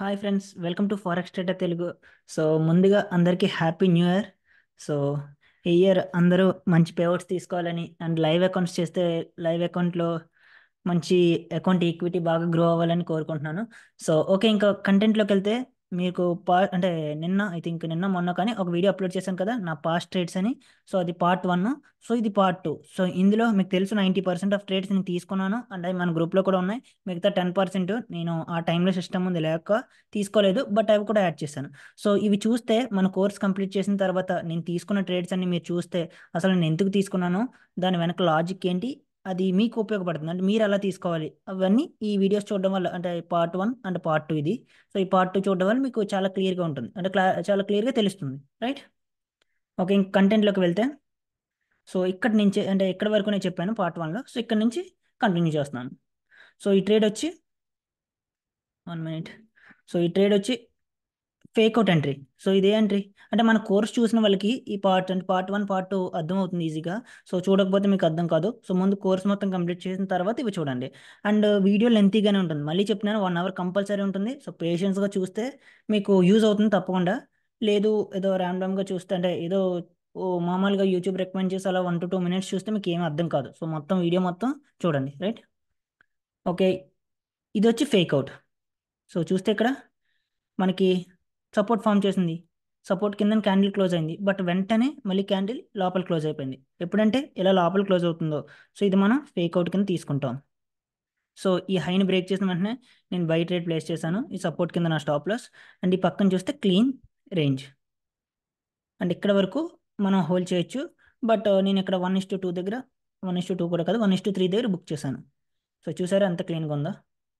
Hi friends, welcome to forex trader Telugu. So ముందుగా అందరికీ happy new year. So ఈ year అందరూ మంచి పేఅవుట్స్ తీసుకోవాలని అండ్ లైవ్ అకౌంట్స్ చేస్తే లైవ్ అకౌంట్లో మంచి అకౌంట్ ఈక్విటీ బాగా గ్రో అవ్వాలని కోరుకుంటున్నాను. సో ఓకే, ఇంకా కంటెంట్లోకి వెళ్తే మీకు అంటే నిన్న మొన్న కానీ ఒక వీడియో అప్లోడ్ చేశాను కదా నా పాస్ట్ ట్రేడ్స్ అని. సో అది పార్ట్ 1. సో ఇది పార్ట్ 2. సో ఇందులో మీకు తెలుసు 90% ఆఫ్ ట్రేడ్స్ నేను తీసుకున్నాను అండ్ అవి మన గ్రూప్లో కూడా ఉన్నాయి. మిగతా 10% నేను ఆ టైంలో సిస్టమ్ ఉంది లేక తీసుకోలేదు, బట్ అవి కూడా యాడ్ చేశాను. సో ఇవి చూస్తే మన కోర్స్ కంప్లీట్ చేసిన తర్వాత నేను తీసుకున్న ట్రేడ్స్ అన్ని మీరు చూస్తే అసలు నేను ఎందుకు తీసుకున్నానో, దాని వెనక లాజిక్ ఏంటి, అది మీకు ఉపయోగపడుతుంది అంటే మీరు ఎలా తీసుకోవాలి అవన్నీ ఈ వీడియోస్ చూడడం వల్ల, అంటే పార్ట్ 1 అండ్ పార్ట్ 2 ఇది. సో ఈ పార్ట్ 2 చూడడం వల్ల మీకు చాలా క్లియర్గా ఉంటుంది, అంటే చాలా క్లియర్గా తెలుస్తుంది, రైట్? ఓకే, ఇంక కంటెంట్లోకి వెళ్తే సో ఇక్కడ నుంచి అంటే ఇక్కడ వరకు నేను చెప్పాను పార్ట్ 1లో. సో ఇక్కడ నుంచి కంటిన్యూ చేస్తున్నాను. సో ఈ ట్రేడ్ వచ్చి 1 మినిట్. సో ఈ ట్రేడ్ వచ్చి ఫేక్ అవుట్ ఎంట్రీ. సో ఇదే ఎంట్రీ అంటే మన కోర్స్ చూసిన వాళ్ళకి ఈ పార్ట్ 1 పార్ట్ 2 అర్థం అవుతుంది ఈజీగా. సో చూడకపోతే మీకు అర్థం కాదు. సో ముందు కోర్స్ మొత్తం కంప్లీట్ చేసిన తర్వాత ఇవి చూడండి. అండ్ వీడియో లెంతీగానే ఉంటుంది, మళ్ళీ చెప్తున్నాను 1 అవర్ కంపల్సరీ ఉంటుంది. సో పేషెన్స్గా చూస్తే మీకు యూజ్ అవుతుంది తప్పకుండా. లేదు ఏదో ర్యాండమ్గా చూస్తే అంటే ఏదో మామూలుగా యూట్యూబ్ రికమెండ్ చేసి అలా 1 to 2 minutes చూస్తే మీకు ఏమీ అర్థం కాదు. సో మొత్తం వీడియో మొత్తం చూడండి, రైట్? ఓకే, ఇది వచ్చి ఫేక్ అవుట్. సో చూస్తే ఇక్కడ మనకి సపోర్ట్ ఫామ్ చేసింది. సపోర్ట్ కింద క్యాండిల్ క్లోజ్ అయింది, బట్ వెంటనే మళ్ళీ క్యాండిల్ లోపల క్లోజ్ అయిపోయింది. ఎప్పుడంటే ఇలా లోపల క్లోజ్ అవుతుందో, సో ఇది మనం ఫేక్ అవుట్ కింద తీసుకుంటాం. సో ఈ హైని బ్రేక్ చేసిన వెంటనే నేను బై ట్రేడ్ ప్లేస్ చేశాను. ఈ సపోర్ట్ కింద నా స్టాప్ లాస్. అండ్ ఈ పక్కన చూస్తే క్లీన్ రేంజ్. అండ్ ఇక్కడ వరకు మనం హోల్డ్ చేయొచ్చు. బట్ నేను ఇక్కడ 1:2 దగ్గర, 1:2 కూడా కాదు 1:3 దగ్గర బుక్ చేశాను. సో చూసారా ఎంత క్లీన్గా ఉందో.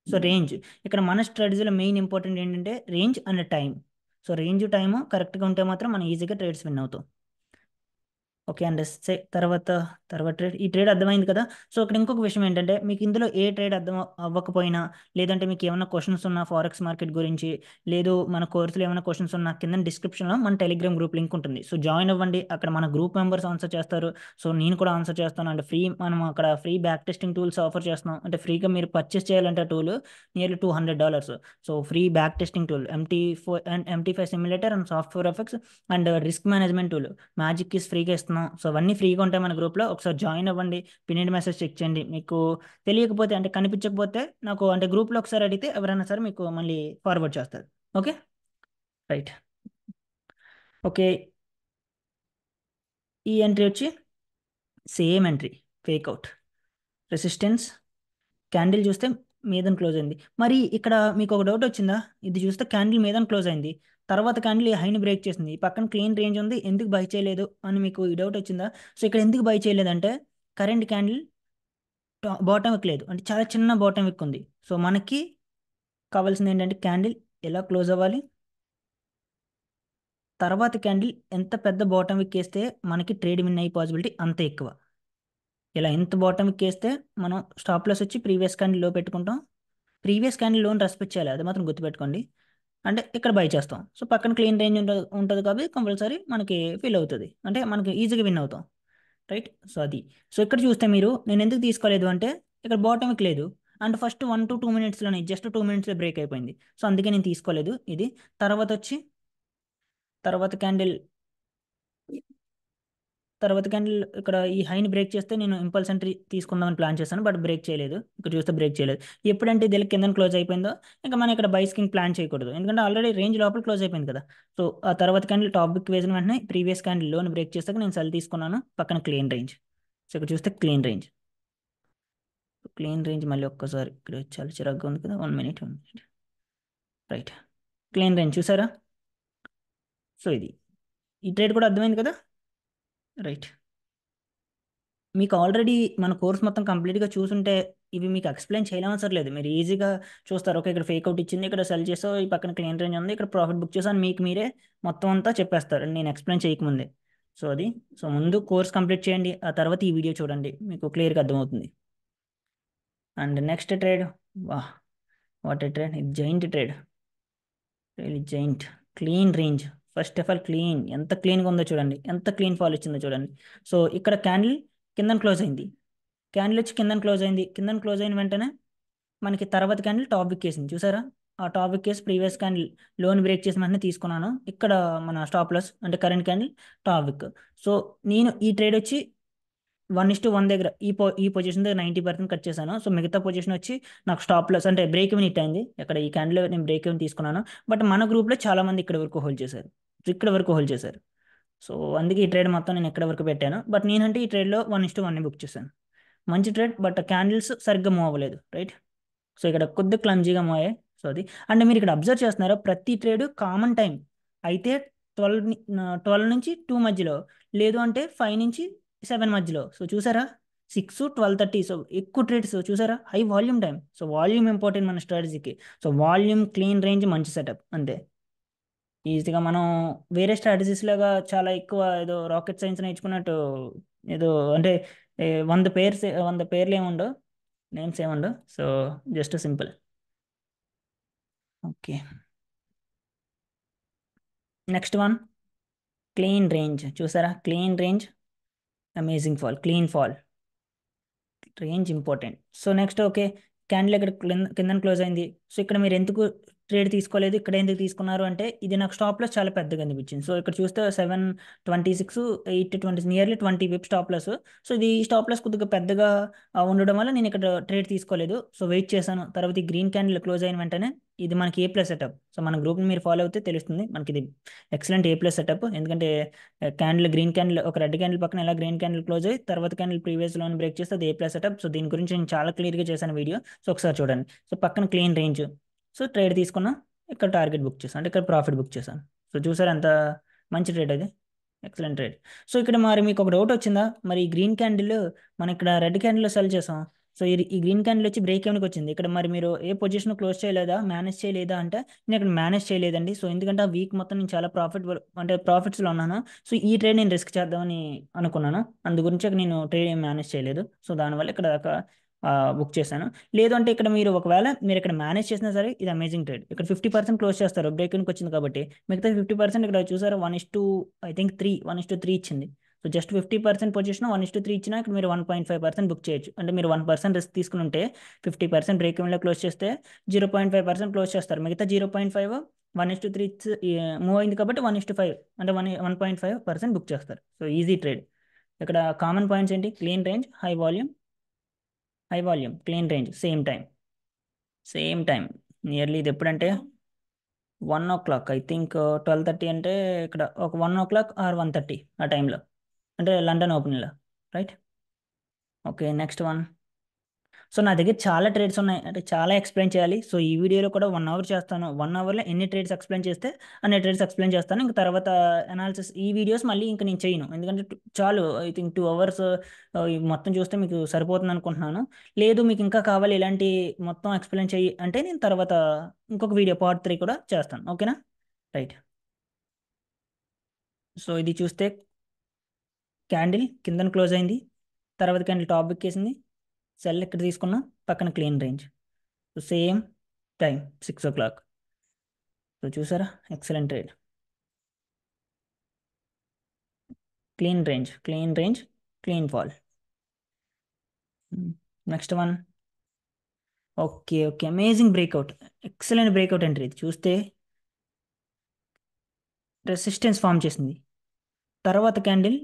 సో రేంజ్, ఇక్కడ మన స్ట్రాటజీలో మెయిన్ ఇంపార్టెంట్ ఏంటంటే range and time. So range time కరెక్ట్గా ఉంటే మాత్రం మనం ఈజీగా ట్రేడ్స్ విన్ అవుతాం. ఓకే అండి, తర్వాత తర్వాత ట్రేడ్, ఈ ట్రేడ్ అర్థమైంది కదా. సో ఇక్కడ ఇంకొక విషయం ఏంటంటే మీకు ఇందులో ఏ ట్రేడ్ అర్థం అవ్వకపోయినా, లేదంటే మీకు ఏమైనా క్వశ్చన్స్ ఉన్నా ఫారెక్స్ మార్కెట్ గురించి, లేదు మన కోర్సులో ఏమైనా క్వశ్చన్స్ ఉన్నా కింద డిస్క్రిప్షన్లో మన టెలిగ్రామ్ గ్రూప్ లింక్ ఉంటుంది. సో జాయిన్ అవ్వండి, అక్కడ మన గ్రూప్ మెంబర్స్ ఆన్సర్ చేస్తారు. సో నేను కూడా ఆన్సర్ చేస్తాను. అండ్ మనం అక్కడ free back testing tools offer చేస్తున్నాం. అంటే ఫ్రీగా మీరు పర్చేస్ చేయాలంటే tool nearly $200. So free back testing tool MT5 simulator and software effects and risk management tool magic keys ఫ్రీగా ఇస్తున్నాం. సో అవన్నీ ఫ్రీగా ఉంటాయి మన గ్రూప్లో. ఒకసారి జాయిన్ అవ్వండి, పిన్నెడ్ మెసేజ్ చెక్ చేయండి. మీకు తెలియకపోతే అంటే కనిపించకపోతే నాకు అంటే గ్రూప్లో ఒకసారి అడిగితే ఎవరైనా సరే మీకు మళ్ళీ ఫార్వర్డ్ చేస్తారు. Okay, right. ఓకే, ఈ ఎంట్రీ వచ్చి same entry, fake out. Resistance candle చూస్తే మీదన క్లోజ్ అయింది. మరి ఇక్కడ మీకు ఒక డౌట్ వచ్చిందా? ఇది చూస్తే క్యాండిల్ మీదన క్లోజ్ అయింది, తర్వాత క్యాండిల్ ఈ హైని బ్రేక్ చేసింది, ఈ పక్కన క్లీన్ రేంజ్ ఉంది, ఎందుకు బై చేయలేదు అని మీకు ఈ డౌట్ వచ్చిందా? సో ఇక్కడ ఎందుకు బై చేయలేదంటే కరెంట్ క్యాండిల్ బాటమ్ విక్ లేదు, అంటే చాలా చిన్న బాటమ్ విక్ ఉంది. సో మనకి కావాల్సింది ఏంటంటే క్యాండిల్ ఎలా క్లోజ్ అవ్వాలి, తర్వాత క్యాండిల్ ఎంత పెద్ద బాటమ్ విక్ వేస్తే మనకి ట్రేడ్ విన్ అయ్యే పాసిబిలిటీ అంత ఎక్కువ. ఇలా ఎంత బాటమ్ విక్ వేస్తే మనం స్టాప్ లాస్ వచ్చి ప్రీవియస్ క్యాండిల్ లో పెట్టుకుంటాం. ప్రీవియస్ క్యాండిల్ లోన్ రెస్పెక్ట్ చేయాలి, అది మాత్రం గుర్తుపెట్టుకోండి. అంటే ఇక్కడ బై చేస్తాం. సో పక్కన క్లీన్ రేంజ్ ఉంటుంది ఉంటుంది కాబట్టి కంపల్సరీ మనకి ఫిల్ అవుతుంది, అంటే మనకి ఈజీగా విన్ అవుతాం, రైట్? సో అది. సో ఇక్కడ చూస్తే మీరు నేను ఎందుకు తీసుకోలేదు అంటే ఇక్కడ బాటమ్కి లేదు, అండ్ ఫస్ట్ 1 to 2 minutesలోనే జస్ట్ 2 minutesలో బ్రేక్ అయిపోయింది. సో అందుకే నేను తీసుకోలేదు ఇది. తర్వాత వచ్చి తర్వాత క్యాండిల్ తర్వాత క్యాండిల్ ఇక్కడ ఈ హైని బ్రేక్ చేస్తే నేను ఇంపల్స్ ఎంట్రీ తీసుకుందామని ప్లాన్ చేశాను, బట్ బ్రేక్ చేయలేదు. ఇక్కడ చూస్తే బ్రేక్ చేయలేదు. ఎప్పుడంటే ఇది కింద క్లోజ్ అయిపోయిందో ఇంకా మనం ఇక్కడ బైస్కింగ్ ప్లాన్ చేయకూడదు, ఎందుకంటే ఆల్రెడీ రేంజ్ లోపల క్లోజ్ అయిపోయింది కదా. సో ఆ తర్వాత క్యాండిల్ టాప్ బిక్ వేసిన వెంటనే ప్రీవియస్ క్యాండిల్ లోన్ బ్రేక్ చేస్తాక నేను సెల్ తీసుకున్నాను, పక్కన క్లీన్ రేంజ్. సో ఇక్కడ చూస్తే క్లీన్ రేంజ్. క్లీన్ రేంజ్ మళ్ళీ ఒక్కసారి ఇక్కడ చాలా చిరాగ్గా ఉంది కదా. 1 minute. రైట్, క్లీన్ రేంజ్ చూసారా? సో ఇది ఈ ట్రేడ్ కూడా అర్థమైంది కదా, రైట్? మీకు ఆల్రెడీ మన కోర్స్ మొత్తం కంప్లీట్గా చూసుంటే ఇవి మీకు ఎక్స్ప్లెయిన్ చేయనవసరం లేదు, మీరు ఈజీగా చూస్తారు. ఓకే, ఇక్కడ ఫేక్ అవుట్ ఇచ్చింది, ఇక్కడ సెల్ చేసావు, ఈ పక్కన క్లీన్ రేంజ్ ఉంది, ఇక్కడ ప్రాఫిట్ బుక్ చేసావు అని మీకు మీరే మొత్తం అంతా చెప్పేస్తారు నేను ఎక్స్ప్లెయిన్ చేయకముందే. సో అది. సో ముందు కోర్స్ కంప్లీట్ చేయండి, ఆ తర్వాత ఈ వీడియో చూడండి, మీకు క్లియర్గా అర్థమవుతుంది. అండ్ నెక్స్ట్ ట్రేడ్, వా వాట్ ఏ ట్రేడ్, ఇది giant trade, giant clean range. First of all clean, ఎంత క్లీన్గా ఉందో చూడండి, ఎంత క్లీన్ ఫాల్ ఇచ్చిందో చూడండి. సో ఇక్కడ క్యాండిల్ కింద క్లోజ్ అయింది, క్యాండిల్ వచ్చి కింద క్లోజ్ అయింది, కింద క్లోజ్ అయిన వెంటనే మనకి తర్వాత క్యాండిల్ టాప్ విక్ వేసింది చూసారా? ఆ topic case previous candle loan break చేసిన వెంటనే తీసుకున్నాను. ఇక్కడ మన స్టాప్ లాస్ అంటే కరెంట్ క్యాండిల్ టాపిక్. సో నేను ఈ ట్రేడ్ వచ్చి 1:1 దగ్గర ఈ పొజిషన్ దగ్గర 90% కట్ చేశాను. సో మిగతా పొజిషన్ వచ్చి నాకు స్టాప్ లాస్ అంటే బ్రేక్ ఈవెన్ హిట్ అయింది. ఇక్కడ ఈ క్యాండిల్ నేను బ్రేక్ ఈవెన్ తీసుకున్నాను. బట్ మన గ్రూప్లో చాలా మంది ఇక్కడ వరకు హోల్డ్ చేశారు. ఇక్కడ వరకు హోల్డ్ చేశారు. సో అందుకే ఈ ట్రేడ్ మొత్తం నేను ఎక్కడ వరకు పెట్టాను. బట్ నేనంటే ఈ ట్రేడ్లో 1:1 బుక్ చేశాను. మంచి ట్రేడ్, బట్ క్యాండిల్స్ సరిగ్గా మూవ్ అవ్వలేదు, రైట్. సో ఇక్కడ కొద్దిగా క్లమ్జీగా మూవ్ అయ్యాయి. సో అది అంటే మీరు ఇక్కడ అబ్జర్వ్ చేస్తున్నారా, ప్రతి ట్రేడ్ కామన్ టైం అయితే 12 నుంచి 2 మధ్యలో, లేదు అంటే 5 నుంచి 7 మధ్యలో. సో చూసారా, 6, 12:30. సో ఎక్కువ ట్రేడ్స్ చూసారా, high volume time. So volume important మన స్ట్రాటజీకి. సో వాల్యూమ్, క్లీన్ రేంజ్, మంచి సెటప్ అంతే. ఈజీగా మనం వేరే స్ట్రాటజీస్ లాగా చాలా ఎక్కువ ఏదో రాకెట్ సైన్స్ నేర్చుకున్నట్టు ఏదో అంటే 100 పేర్లు ఏముండవు, నేమ్స్ ఏముండవు. So just simple. Okay, next one clean range. చూసారా, clean range, amazing fall, clean fall, range important. So next okay, candle ఇక్కడ కింద క్లోజ్ అయింది. సో ఇక్కడ మీరు ఎందుకు ట్రేడ్ తీసుకోలేదు, ఇక్కడ ఎందుకు తీసుకున్నారు అంటే ఇది నాకు స్టాప్ లాస్ చాలా పెద్దగా అనిపించింది. సో ఇక్కడ చూస్తే 7:26, 8:20, నియర్లీ 20 పిప్ స్టాప్ లాస్. సో ఇది స్టాప్ లాస్ కొద్దిగా పెద్దగా ఉండడం వల్ల నేను ఇక్కడ ట్రేడ్ తీసుకోలేదు. సో వెయిట్ చేశాను. తర్వాత ఈ గ్రీన్ క్యాండిల్ క్లోజ్ అయిన వెంటనే ఇది మనకి A+ సెటప్. సో మన గ్రూప్ని మీరు ఫాలో అయితే తెలుస్తుంది మనకి ఇది ఎక్సలెంట్ A+ సెటప్. ఎందుకంటే గ్రీన్ క్యాండిల్ ఒక రెడ్ క్యాండిల్ పక్కన ఇలా గ్రీన్ క్యాండిల్ క్లోజ్ అయ్యి తర్వాత క్యాండిల్ ప్రీవియస్ లోన్ బ్రేక్ చేస్తే అది A+ సెటప్. సో దీని గురించి నేను చాలా క్లియర్గా చేశాను వీడియో. సో ఒకసారి చూడండి. సో పక్కన క్లీన్ రేంజ్. సో ట్రేడ్ తీసుకున్నా, ఇక్కడ టార్గెట్ బుక్ చేశాను, అంటే ఇక్కడ ప్రాఫిట్ బుక్ చేశాను. సో చూసారు ఎంత మంచి ట్రేడ్ అది, ఎక్సలెంట్ ట్రేడ్. సో ఇక్కడ మరి మీకు ఒక డౌట్ వచ్చిందా, మరి ఈ గ్రీన్ క్యాండిల్ మనం ఇక్కడ రెడ్ క్యాండిల్ సెల్ చేసాం. సో ఈ గ్రీన్ క్యాండిల్ వచ్చి బ్రేక్ ఏమికి వచ్చింది. ఇక్కడ మరి మీరు ఏ పొజిషన్ క్లోజ్ చేయలేదా, మేనేజ్ చేయలేదా అంటే నేను ఇక్కడ మేనేజ్ చేయలేదండి. సో ఎందుకంటే ఆ వీక్ మొత్తం నేను చాలా అంటే ప్రాఫిట్స్లో ఉన్నాను. సో ఈ ట్రేడ్ నేను రిస్క్ చేద్దామని అనుకున్నాను. అందు గురించి నేను ట్రేడ్ ఏం మేనేజ్ చేయలేదు. సో దానివల్ల ఇక్కడ దాకా బుక్ చేశాను. లేదు అంటే ఇక్కడ మీరు ఒకవేళ మీరు ఇక్కడ మేనేజ్ చేసినా సరే ఇది అమేజింగ్ ట్రేడ్. ఇక్కడ 50% క్లోజ్ చేస్తారు బ్రేక్ ఈవెన్కి వచ్చింది కాబట్టి. మిగతా 50% ఇక్కడ చూసారు 1:3 ఇచ్చింది. సో జస్ట్ 50% పొజిషన్ 1:3 ఇచ్చినా ఇక్కడ మీరు 1.5% బుక్ చేయొచ్చు. అంటే మీరు 1% రిస్క్ తీసుకుని ఉంటే 50% బ్రేక్ ఈవెన్లో క్లోజ్ చేస్తే 0.5% క్లోజ్ చేస్తారు. మిగతా 0.5 1:3 మూవ్ అయింది కాబట్టి 1:5 అంటే 1.5% బుక్ చేస్తారు. So easy trade. ఇక్కడ కామన్ పాయింట్స్ ఏంటి, clean range, high volume, clean range, same time nearly. ఇది ఎప్పుడంటే 1 o'clock, ఐ థింక్ 12:30 అంటే ఇక్కడ ఒక 1 o'clock ఆర్ 1:30 ఆ టైంలో, అంటే లండన్ ఓపెనింగ్లో, right. Okay, next one. So నా దగ్గర చాలా ట్రేడ్స్ ఉన్నాయి, అంటే చాలా ఎక్స్ప్లెయిన్ చేయాలి. సో ఈ వీడియోలో కూడా 1 hour చేస్తాను. 1 hourలో ఎన్ని ట్రేడ్స్ ఎక్స్ప్లెయిన్ చేస్తే అన్ని ట్రేడ్స్ ఎక్స్ప్లెయిన్ చేస్తాను. ఇంకా తర్వాత అనాలిసిస్ ఈ వీడియోస్ మళ్ళీ ఇంకా నేను చేయను, ఎందుకంటే చాలు, ఐ థింక్ 2 hours మొత్తం చూస్తే మీకు సరిపోతుంది అనుకుంటున్నాను. లేదు మీకు ఇంకా కావాలి ఇలాంటి మొత్తం ఎక్స్ప్లెయిన్ చేయి అంటే నేను తర్వాత ఇంకొక వీడియో పార్ట్ 3 కూడా చేస్తాను. ఓకేనా, రైట్. సో ఇది చూస్తే క్యాండిల్ కిందన క్లోజ్ అయింది, తర్వాత క్యాండిల్ టాప్ ఎక్కేసింది, సెల్ ఇక్కడ తీసుకున్నా, పక్కన clean range. So same time 6 o'clock. So చూసారా, excellent trade. Clean range, clean fall. Next one. Okay, amazing breakout, excellent breakout entry. ఇది చూస్తే రెసిస్టెన్స్ ఫామ్ చేసింది. తర్వాత క్యాండిల్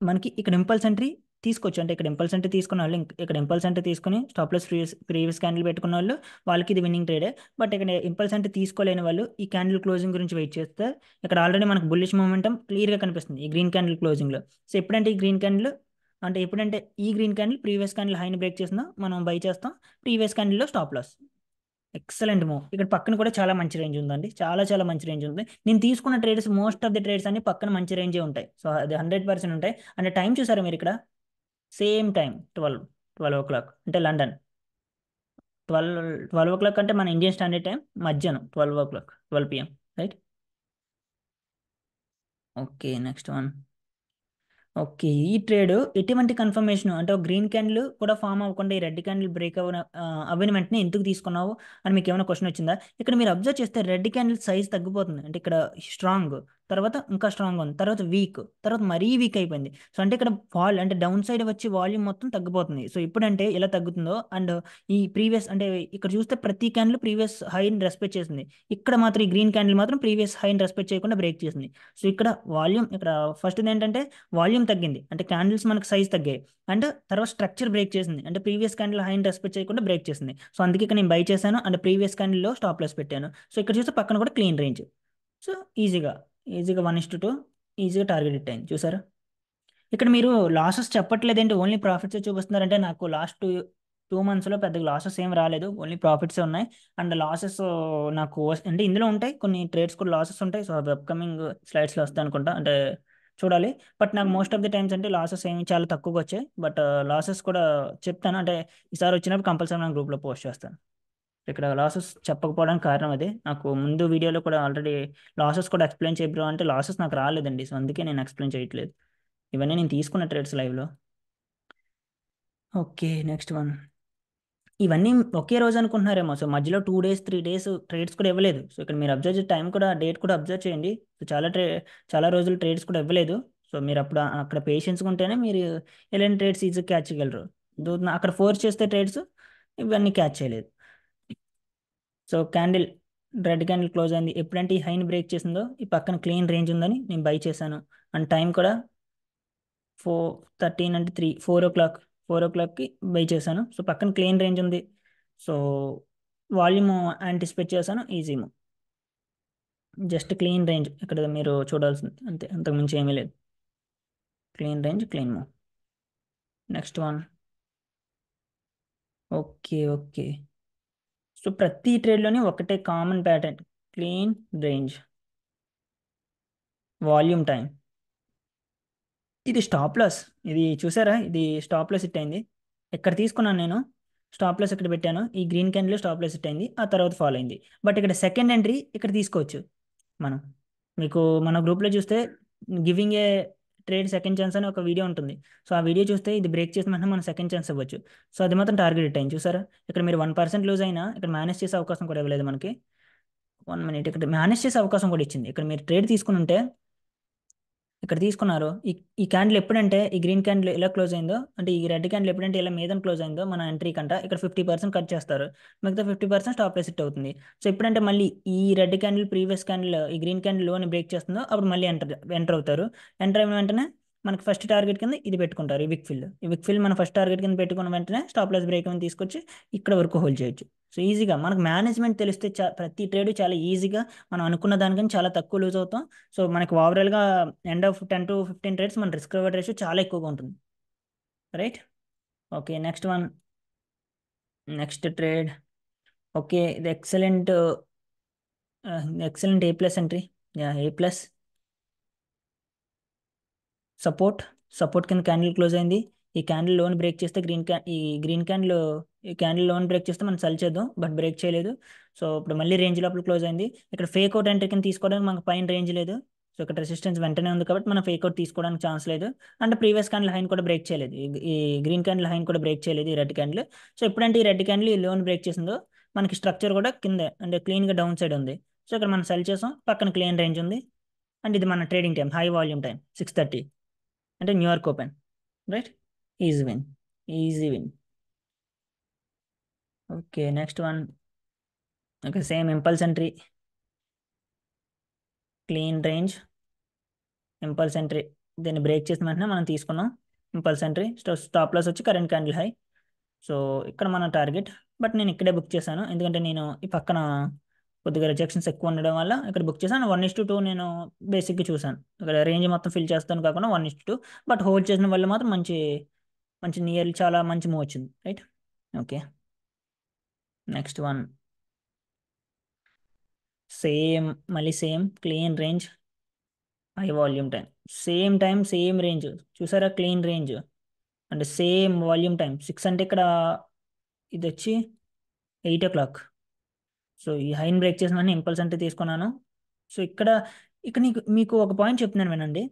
మనకి ఇక్కడ ఇంపల్స్ ఎంట్రీ తీసుకోవచ్చు. అంటే ఇక్కడ ఇంపల్స్ ఎంట్రీ తీసుకున్న వాళ్ళు ఇక్కడ ఇంపల్స్ ఎంట్రీ తీసుకుని స్టాప్ లాస్ ప్రీవియస్ క్యాండిల్ పెట్టుకున్న వాళ్ళు వాళ్ళకి ఇది విన్నింగ్ ట్రేడే. బట్ ఇక్కడ ఇంపల్స్ ఎంట్రీ తీసుకోలేని వాళ్ళు ఈ క్యాండిల్ క్లోజింగ్ గురించి వెయిట్ చేస్తే ఇక్కడ ఆల్రెడీ మనకు బుల్లిష్ మూమెంటం క్లియర్గా కనిపిస్తుంది ఈ గ్రీన్ క్యాండిల్ క్లోజింగ్లో. సో ఎప్పుడంటే ఈ గ్రీన్ క్యాండిల్ ప్రీవియస్ క్యాండిల్ హైని బ్రేక్ చేసిందో మనం బై చేస్తాం, ప్రీవియస్ క్యాండిల్లో స్టాప్ లాస్. Excellent move. ఇక్కడ పక్కన కూడా చాలా మంచి రేంజ్ ఉందండి, చాలా మంచి రేంజ్ ఉంది. నేను తీసుకున్న trades most of the trades అన్ని పక్కన మంచి రేంజే ఉంటాయి. సో అది 100% ఉంటాయి. అంటే టైం చూసారా మీరు ఇక్కడ, సేమ్ టైం 12 o'clock అంటే లండన్, 12 o'clock అంటే మన ఇండియన్ స్టాండర్డ్ టైం మధ్యాహ్నం 12 PM, right. Okay, next one. Okay, ఈ ట్రేడ్ ఎటువంటి కన్ఫర్మేషన్ అంటే ఒక గ్రీన్ క్యాండిల్ కూడా ఫామ్ అవ్వకుండా ఈ రెడ్ క్యాండిల్ బ్రేక్ అవ్వని వెంటనే ఎందుకు తీసుకున్నావు అని మీకు ఏమైనా క్వశ్చన్ వచ్చిందా. ఇక్కడ మీరు అబ్జర్వ్ చేస్తే రెడ్ క్యాండిల్ సైజ్ తగ్గిపోతుంది. అంటే ఇక్కడ స్ట్రాంగ్ తర్వాత ఇంకా స్ట్రాంగ్ ఉంది, తర్వాత వీక్, తర్వాత మరీ వీక్ అయిపోయింది. సో అంటే ఇక్కడ ఫాల్ అంటే డౌన్ సైడ్ వచ్చి వాల్యూమ్ మొత్తం తగ్గిపోతుంది. సో ఇప్పుడంటే ఎలా తగ్గుతుందో అండ్ ఈ ప్రీవియస్ అంటే ఇక్కడ చూస్తే ప్రతి క్యాండిల్ ప్రీవియస్ హైని రెస్పెక్ట్ చేసింది. ఇక్కడ మాత్రం ఈ గ్రీన్ క్యాండిల్ మాత్రం ప్రీవియస్ హైని రెస్పెక్ట్ చేయకుండా బ్రేక్ చేసింది. సో ఇక్కడ వాల్యూమ్ ఇక్కడ ఫస్ట్ ఏంటంటే వాల్యూమ్ తగ్గింది అంటే క్యాండిల్స్ మనకు సైజ్ తగ్గాయి. అండ్ తర్వాత స్ట్రక్చర్ బ్రేక్ చేసింది అంటే ప్రీవియస్ క్యాండిల్ హైని రెస్పెక్ట్ చేయకుండా బ్రేక్ చేసింది. సో అందుకే ఇక్కడ నేను బై చేశాను అండ్ ప్రీవియస్ క్యాండిల్లో స్టాప్ లాస్ పెట్టాను. సో ఇక్కడ చూస్తే పక్కన కూడా క్లీన్ రేంజ్. సో ఈజీగా ఈజీగా 1:2 ఈజీగా టార్గెట్ హిట్ అయింది చూసారా. ఇక్కడ మీరు లాసెస్ చెప్పట్లేదేంటి, ఓన్లీ ప్రాఫిట్స్ చూపిస్తున్నారంటే నాకు లాస్ట్ 2 monthsలో పెద్దగా లాసెస్ ఏం రాలేదు, ఓన్లీ ప్రాఫిట్స్ ఉన్నాయి. అండ్ లాసెస్ నాకు అంటే ఇందులో ఉంటాయి కొన్ని ట్రేడ్స్ కూడా లాసెస్ ఉంటాయి. సో అవి అప్కమింగ్ స్లైడ్స్లో వస్తాయి అనుకుంటా, అంటే చూడాలి. బట్ నాకు మోస్ట్ ఆఫ్ ది టైమ్స్ అంటే లాసెస్ ఏమి చాలా తక్కువగా వచ్చాయి. బట్ లాసెస్ కూడా చెప్తాను, అంటే ఈసారి వచ్చినప్పుడు కంపల్సరీ నేను గ్రూప్లో పోస్ట్ చేస్తాను. ఇక్కడ లాసెస్ చెప్పకపోవడానికి కారణం అదే, నాకు ముందు వీడియోలో కూడా ఆల్రెడీ లాసెస్ కూడా ఎక్స్ప్లెయిన్ చేయబో అంటే లాసెస్ నాకు రాలేదండి. సో అందుకే నేను ఎక్స్ప్లెయిన్ చేయట్లేదు, ఇవన్నీ నేను తీసుకున్న ట్రేడ్స్ లైవ్లో. Okay next one. ఇవన్నీ ఒకే రోజు అనుకుంటున్నారేమో, సో మధ్యలో 2 days 3 days ట్రేడ్స్ కూడా ఇవ్వలేదు. సో ఇక్కడ మీరు అబ్జర్వ్ చేసే టైం కూడా డేట్ కూడా అబ్జర్వ్ చేయండి. సో చాలా రోజులు ట్రేడ్స్ కూడా ఇవ్వలేదు. సో మీరు అప్పుడు అక్కడ పేషెన్స్గా ఉంటేనే మీరు ఎలాంటి ట్రేడ్స్ ఈజీ క్యాచ్ చేయగలరు. అక్కడ ఫోర్స్ చేస్తే ట్రేడ్స్ ఇవన్నీ క్యాచ్ చేయలేదు. సో రెడ్ క్యాండిల్ క్లోజ్ అయింది ఎప్పుడంటే ఈ హైని బ్రేక్ చేసిందో ఈ పక్కన క్లీన్ రేంజ్ ఉందని నేను బై చేశాను. అండ్ టైం కూడా 4:13 అంటే 4 o'clockకి బై చేశాను. సో పక్కన క్లీన్ రేంజ్ ఉంది. సో వాల్యూమ్ యాంటిసిపేట్ చేశాను, easy move, just clean range ఇక్కడ మీరు చూడాల్సింది అంతే, అంతకుమించి ఏమీ లేదు. Clean range clean move. Next one. Okay. So ప్రతి ట్రేడ్లోని ఒకటే common pattern, clean range, volume time. ఇది స్టాప్ లాస్, ఇది చూసారా, ఇది స్టాప్ లాస్ హిట్ అయింది. ఎక్కడ తీసుకున్నాను నేను స్టాప్ లాస్ ఇక్కడ పెట్టాను, ఈ green candle stop loss hit అయింది, ఆ తర్వాత ఫాలో అయింది. బట్ ఇక్కడ సెకండ్ ఎంట్రీ ఇక్కడ తీసుకోవచ్చు మనం. మీకు మన గ్రూప్లో చూస్తే giving a trade second chance అని ఒక వీడియో ఉంటుంది. సో ఆ వీడియో చూస్తే ఇది బ్రేక్ చేసిన వెంటనే మనం సెకండ్ ఛాన్స్ ఇవ్వచ్చు. సో అది మాత్రం టార్గెట్ హిట్ అయింది చూసారా. ఇక్కడ మీరు 1% లూజ్ అయినా ఇక్కడ మేనేజ్ చేసే అవకాశం కూడా ఇవ్వలేదు మనకి. 1 minute ఇక్కడ మేనేజ్ చేసే అవకాశం కూడా ఇచ్చింది. ఇక్కడ మీరు ట్రేడ్ తీసుకుని ఉంటే ఇక్కడ తీసుకున్నారు, ఈ క్యాండిల్ ఎప్పుడంటే ఈ గ్రీన్ క్యాండిల్ ఎలా క్లోజ్ అయిందో అంటే ఈ రెడ్ క్యాండిల్ ఎప్పుడంటే ఇలా మీద క్లోజ్ అయిందో మన ఎంట్రీ కంట ఇక్కడ 50% కట్ చేస్తారు, మిగతా 50% స్టాప్ లాస్ హిట్ అవుతుంది. సో ఎప్పుడంటే మళ్ళీ ఈ రెడ్ క్యాండిల్ ప్రీవియస్ క్యాండిల్ ఈ గ్రీన్ క్యాండిల్ లోని బ్రేక్ చేస్తుందో అప్పుడు మళ్ళీ ఎంటర్ అవుతారు. ఎంటర్ అయిన వెంటనే మనకి ఫస్ట్ టార్గెట్ కింద ఇది పెట్టుకుంటారు, ఈ విక్ ఫిల్ మన ఫస్ట్ టార్గెట్ కింద పెట్టుకున్న వెంటనే స్టాప్ లాస్ బ్రేక్ అని తీసుకొచ్చి ఇక్కడ వరకు హోల్డ్ చేయొచ్చు. సో ఈజీగా మనకు మేనేజ్మెంట్ తెలిస్తే ప్రతి ట్రేడ్ చాలా ఈజీగా మనం అనుకున్న దానికని చాలా తక్కువ లూజ్ అవుతాం. సో మనకి ఓవరాల్గా ఎండ్ ఆఫ్ 10 to 15 ట్రేడ్స్ మన రిస్క్ రివార్డ్ రేషియో చాలా ఎక్కువగా ఉంటుంది, right. Okay next one. Next trade. Okay ఇది excellent A+ entry, A+. Support కింద క్యాండిల్ క్లోజ్ అయింది. ఈ క్యాండిల్ లోన్ బ్రేక్ చేస్తే ఈ క్యాండిల్ లోన్ బ్రేక్ చేస్తే మనం సెల్ చేద్దాం, బట్ బ్రేక్ చేయలేదు. సో ఇప్పుడు మళ్ళీ రేంజ్ లోపల క్లోజ్ అయింది. ఇక్కడ ఫేక్ అవుట్ ఎంట్రీ కింద తీసుకోవడానికి మనకు పైన రేంజ్ లేదు. సో ఇక్కడ రెసిస్టెన్స్ వెంటనే ఉంది కాబట్టి మనం ఫేక్ అవుట్ తీసుకోవడానికి ఛాన్స్ లేదు. అండ్ ప్రీవియస్ క్యాండిల్ హైన్ కూడా బ్రేక్ చేయలేదు, ఈ గ్రీన్ క్యాండిల్ హైన్ కూడా బ్రేక్ చేయలేదు ఈ రెడ్ క్యాండిల్. సో ఎప్పుడంటే ఈ రెడ్ క్యాండిల్ ఈ లోన్ బ్రేక్ చేసిందో మనకి స్ట్రక్చర్ కూడా కింద అంటే క్లీన్గా డౌన్ సైడ్ ఉంది. సో ఇక్కడ మనం సెల్ చేసాం, పక్కన క్లీన్ రేంజ్ ఉంది. అండ్ ఇది మన trading time, high volume time 6:30 అంటే New York open, right. Easy win. Okay next one. Okay same impulse entry, clean range, impulse entry. దీన్ని బ్రేక్ చేసిన వెంటనే మనం తీసుకున్నాం ఇంపల్స్ ఎంట్రీ. స్టాప్ లాస్ వచ్చి కరెంట్ క్యాండిల్ హై. సో ఇక్కడ మన టార్గెట్, బట్ నేను ఇక్కడే బుక్ చేశాను ఎందుకంటే నేను ఈ పక్కన కొద్దిగా రిజెక్షన్స్ ఎక్కువ ఉండడం వల్ల ఇక్కడ బుక్ చేశాను. 1:2 నేను బేసిక్గా చూశాను, ఇక్కడ రేంజ్ మొత్తం ఫిల్ చేస్తాను కాకుండా 1:2. బట్ హోల్డ్ చేసిన వల్ల మాత్రం మంచి మంచి నియర్లీ చాలా మంచి మూవ్ వచ్చింది, రైట్. Okay next one. మళ్ళీ same clean range, high volume time same range చూసారా, క్లీన్ రేంజ్ అంటే సేమ్ వాల్యూమ్ టైం 6 అంటే ఇక్కడ ఇది వచ్చి 8 o'clock. సో ఈ హైన్ బ్రేక్ చేసిన ఇంపల్స్ అంటే తీసుకున్నాను. సో ఇక్కడ మీకు ఒక పాయింట్ చెప్తున్నాను వినండి.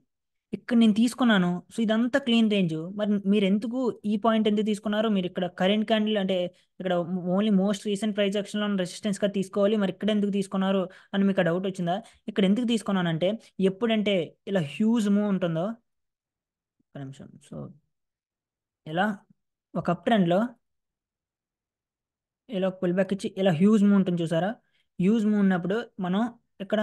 ఇక్కడ నేను తీసుకున్నాను. సో ఇదంతా క్లీన్ రేంజ్. మరి మీరు ఎందుకు ఈ పాయింట్ ఎందుకు తీసుకున్నారు? మీరు ఇక్కడ కరెంట్ క్యాండిల్ అంటే ఇక్కడ ఓన్లీ మోస్ట్ రీసెంట్ ప్రైస్ యాక్షన్లో ఉన్న రెసిస్టెన్స్ గా తీసుకోవాలి. మరి ఇక్కడ ఎందుకు తీసుకున్నారు అని మీకు డౌట్ వచ్చిందా? ఇక్కడ ఎందుకు తీసుకున్నానంటే ఎప్పుడంటే ఇలా హ్యూజ్ మూవ్ ఉంటుందో, ఒక నిమిషం. సో ఇలా ఒక అప్ ట్రెండ్లో ఇలా ఒక పుల్ బ్యాక్ ఇచ్చి ఇలా హ్యూజ్ మూవ్ ఉంటుంది చూసారా? హ్యూజ్ మూవ్ ఉన్నప్పుడు మనం ఇక్కడ